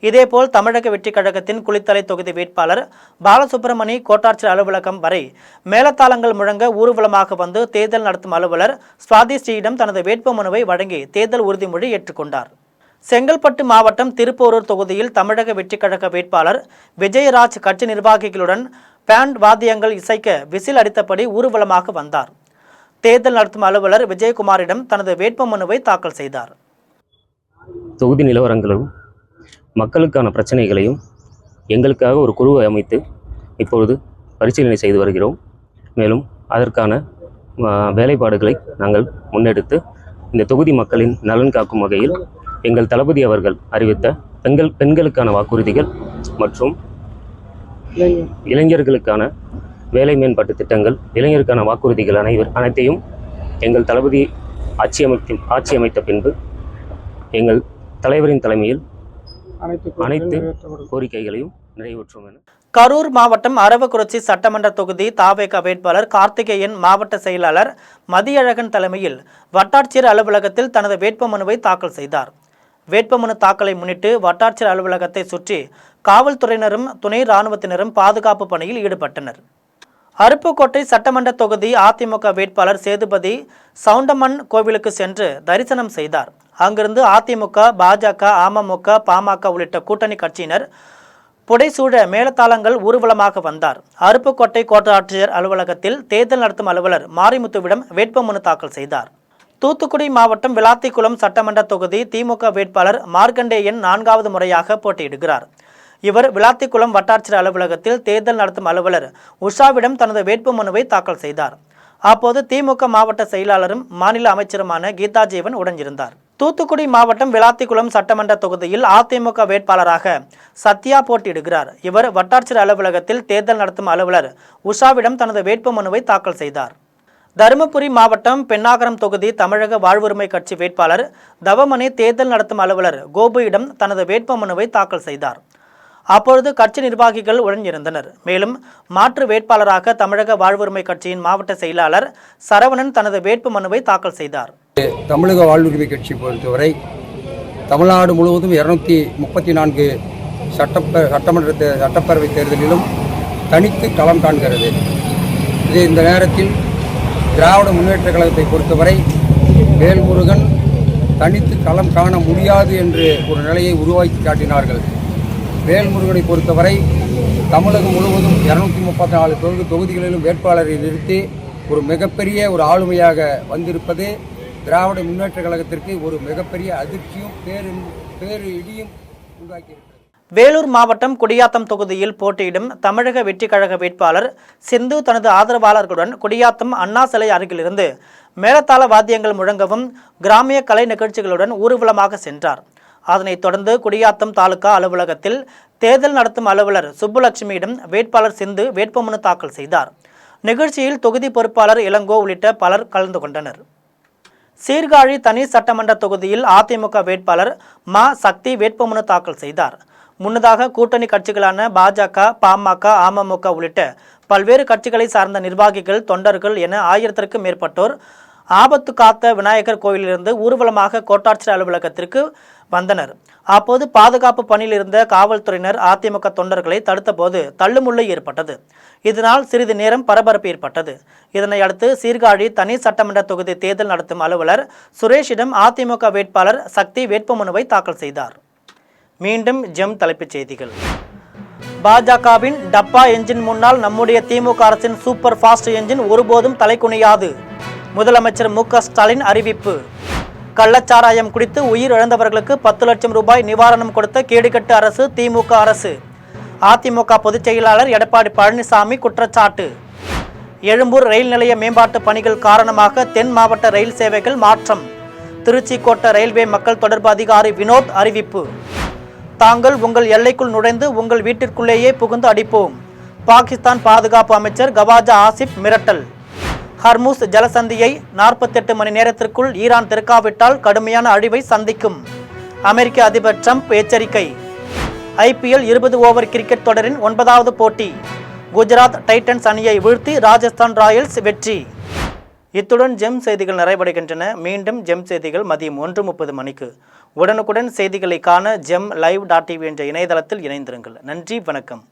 Speaker 1: இதேபோல் தமிழக வெற்றி கழகத்தின் குளித்தலை தொகுதி வேட்பாளர் பாலசுப்ரமணி கோட்டாட்சியர் அலுவலகம் வரை மேலத்தாளங்கள் முழங்க ஊர்வலமாக வந்து தேர்தல் நடத்தும் அலுவலர் சுவாதி ஸ்ரீயிடம் தனது வேட்புமனுவை வழங்கி தேர்தல் உறுதிமொழி ஏற்றுக்கொண்டார். செங்கல்பட்டு மாவட்டம் திருப்போரூர் தொகுதியில் தமிழக வெற்றி கழக வேட்பாளர் விஜயராஜ் கட்சி நிர்வாகிகளுடன் பேண்ட் வாத்தியங்கள் இசைக்க விசில் அடித்தபடி ஊர்வலமாக வந்தார். தேர்தல் நடத்தும் அலுவலர் விஜயகுமாரிடம் தனது வேட்புமனுவை தாக்கல் செய்தார்.
Speaker 12: தொகுதி நிலவரங்களும் மக்களுக்கான பிரச்சனைகளையும் எங்களுக்காக ஒரு குழுவை அமைத்து இப்பொழுது பரிசீலனை செய்து வருகிறோம். மேலும் அதற்கான வேலைப்பாடுகளை நாங்கள் முன்னெடுத்து இந்த தொகுதி மக்களின் நலன் காக்கும் வகையில் எங்கள் தளபதி அவர்கள் அறிவித்த பெண்களுக்கான வாக்குறுதிகள் மற்றும் இளைஞர்களுக்கான வேலை மேம்பாட்டு திட்டங்கள், இளைஞருக்கான வாக்குறுதிகள் அனைத்தையும் எங்கள் தளபதி ஆட்சி அமைத்த பின்பு எங்கள் தலைவரின் தலைமையில் அனைத்து கோரிக்கைகளையும் நிறைவேற்றும் என.
Speaker 1: கரூர் மாவட்டம் அரவக்குறிச்சி சட்டமன்ற தொகுதி தாவேக வேட்பாளர் கார்த்திகேயன் மாவட்ட செயலாளர் மதியழகன் தலைமையில் வட்டாட்சியர் அலுவலகத்தில் தனது வேட்புமனுவை தாக்கல் செய்தார். வேட்புமனு தாக்கலை முன்னிட்டு வட்டாட்சியர் அலுவலகத்தை சுற்றி காவல்துறையினரும் துணை இராணுவத்தினரும் பாதுகாப்பு பணியில் ஈடுபட்டனர். அருப்புக்கோட்டை சட்டமன்ற தொகுதி அதிமுக வேட்பாளர் சேதுபதி சவுண்டம்மன் கோவிலுக்கு சென்று தரிசனம் செய்தார். அங்கிருந்து அதிமுக, பாஜக, அமமுக, பாமக உள்ளிட்ட கூட்டணி கட்சியினர் புடைசூழ மேலத்தாளங்கள் ஊர்வலமாக வந்தார். அருப்புக்கோட்டை கோட்டாட்சியர் அலுவலகத்தில் தேர்தல் நடத்தும் அலுவலர் மாரிமுத்துவிடம் வேட்புமனு தாக்கல் செய்தார். தூத்துக்குடி மாவட்டம் விளாத்திக்குளம் சட்டமன்ற தொகுதி திமுக வேட்பாளர் மார்க்கண்டேயன் 4வது முறையாக போட்டியிடுகிறார். இவர் விளாத்திக்குளம் வட்டாட்சியர் அலுவலகத்தில் தேர்தல் நடத்தும் அலுவலர் உஷாவிடம் தனது வேட்புமனுவை தாக்கல் செய்தார். அப்போது திமுக மாவட்ட செயலாளரும் மாநில அமைச்சருமான கீதாஜீவன் உடன் இருந்தார். தூத்துக்குடி மாவட்டம் விளாத்திக்குளம் சட்டமன்ற தொகுதியில் அதிமுக வேட்பாளராக சத்யா போட்டியிடுகிறார். இவர் வட்டாட்சியர் அலுவலகத்தில் தேர்தல் நடத்தும் அலுவலர் உஷாவிடம் தனது வேட்புமனுவை தாக்கல் செய்தார். தருமபுரி மாவட்டம் பென்னாகரம் தொகுதி தமிழக வாழ்வுரிமை கட்சி வேட்பாளர் தவமணி தேர்தல் நடத்தும் அலுவலர் கோபுயிடம் தனது வேட்புமனுவை தாக்கல் செய்தார். அப்பொழுது கட்சி நிர்வாகிகள் உடன் இருந்தனர். மேலும் மாற்று வேட்பாளராக தமிழக வாழ்வுரிமை கட்சியின் மாவட்ட செயலாளர் சரவணன் தனது வேட்புமனுவை தாக்கல் செய்தார்.
Speaker 13: தமிழக வாழ்வுரிமை கட்சி பொறுத்தவரை தமிழ்நாடு முழுவதும் 234 சட்டப்பேரவை தேர்தலிலும் தனித்து களம் காண்கிறது. இந்த நேரத்தில் திராவிட முன்னேற்ற கழகத்தை பொறுத்தவரை வேல்முருகன் தனித்து களம் காண முடியாது என்று ஒரு நிலையை உருவாக்கி காட்டினார்கள். வேல்முருகனை பொறுத்தவரை தமிழகம் முழுவதும் 234 தொகுதிகளிலும் வேட்பாளரை நிறுத்தி ஒரு மிகப்பெரிய ஒரு ஆளுமையாக வந்திருப்பது திராவிட முன்னேற்ற கழகத்திற்கு ஒரு மிகப்பெரிய அதிர்ச்சியும் பேரு இடியும் உண்டாக்கியிருக்கிறது.
Speaker 1: வேலூர் மாவட்டம் குடியாத்தம் தொகுதியில் போட்டியிடும் தமிழக வெற்றி கழக வேட்பாளர் சிந்து தனது ஆதரவாளர்களுடன் குடியாத்தம் அண்ணா சிலை அருகிலிருந்து மேளதாள வாத்தியங்கள் முழங்கவும் கிராமிய கலை நிகழ்ச்சிகளுடன் ஊர்வலமாக சென்றார். அதனைத் தொடர்ந்து குடியாத்தம் தாலுகா அலுவலகத்தில் தேர்தல் நடத்தும் அலுவலர் சுப்புலட்சுமியிடம் வேட்பாளர் சிந்து வேட்புமனு தாக்கல் செய்தார். நிகழ்ச்சியில் தொகுதி பொறுப்பாளர் இளங்கோ உள்ளிட்ட பலர் கலந்து கொண்டனர். சீர்காழி தனி சட்டமன்ற தொகுதியில் அதிமுக வேட்பாளர் மா சக்தி வேட்புமனு தாக்கல் செய்தார். முன்னதாக கூட்டணி கட்சிகளான பாஜக, பாமக, அமமுக உள்ளிட்ட பல்வேறு கட்சிகளை சார்ந்த நிர்வாகிகள், தொண்டர்கள் என 1000க்கும் மேற்பட்டோர் ஆபத்து காத்த விநாயகர் கோயிலிலிருந்து ஊர்வலமாக கோட்டாட்சியர் அலுவலகத்திற்கு வந்தனர். அப்போது பாதுகாப்பு பணியில் இருந்த காவல்துறையினர் அதிமுக தொண்டர்களை தடுத்தபோது தள்ளுமுள்ளு ஏற்பட்டது. இதனால் சிறிது நேரம் பரபரப்பு ஏற்பட்டது. இதனை அடுத்து சீர்காழி தனி சட்டமன்ற தொகுதி தேர்தல் நடத்தும் அலுவலர் சுரேஷிடம் அதிமுக வேட்பாளர் சக்தி வேட்புமனுவை தாக்கல் செய்தார். மீண்டும் ஜெம் தலைப்புச் செய்திகள். பாஜகவின் டப்பா என்ஜின் முன்னால் நம்முடைய திமுக அரசின் சூப்பர் ஃபாஸ்ட் என்ஜின் ஒருபோதும் தலைகுனியாது. முதலமைச்சர் மு.க. ஸ்டாலின் அறிவிப்பு. கள்ளச்சாராயம் குடித்து உயிர் இழந்தவர்களுக்கு 10 லட்சம் ரூபாய் நிவாரணம் கொடுத்த கேடுகட்டு அரசு திமுக அரசு. அதிமுக பொதுச் செயலாளர் எடப்பாடி பழனிசாமி குற்றச்சாட்டு. எழும்பூர் ரயில் நிலைய மேம்பாட்டு பணிகள் காரணமாக தென் மாவட்ட ரயில் சேவைகள் மாற்றம். திருச்சி கோட்ட ரயில்வே மக்கள் தொடர்பு அதிகாரி வினோத் அறிவிப்பு. தாங்கள் உங்கள் எல்லைக்குள் நுழைந்து உங்கள் வீட்டிற்குள்ளேயே புகுந்து அடிப்போம். பாகிஸ்தான் பாதுகாப்பு அமைச்சர் கவாஜா ஆசிப் மிரட்டல். ஹர்முஸ் ஜலசந்தியை 48 மணி நேரத்திற்குள் ஈரான் திறக்காவிட்டால் கடுமையான அழிவை சந்திக்கும். அமெரிக்க அதிபர் ட்ரம்ப் எச்சரிக்கை. IPL 20 ஓவர் கிரிக்கெட் தொடரின் 9வது போட்டி. குஜராத் டைட்டன்ஸ் அணியை வீழ்த்தி ராஜஸ்தான் ராயல்ஸ் வெற்றி. இத்துடன் ஜெம் செய்திகள் நிறைவடைகின்றன. மீண்டும் ஜெம் செய்திகள் மதியம் 1:30 மணிக்கு. உடனுக்குடன் செய்திகளை காண GemLive.tv என்ற இணையதளத்தில் இணைந்திருங்கள். நன்றி, வணக்கம்.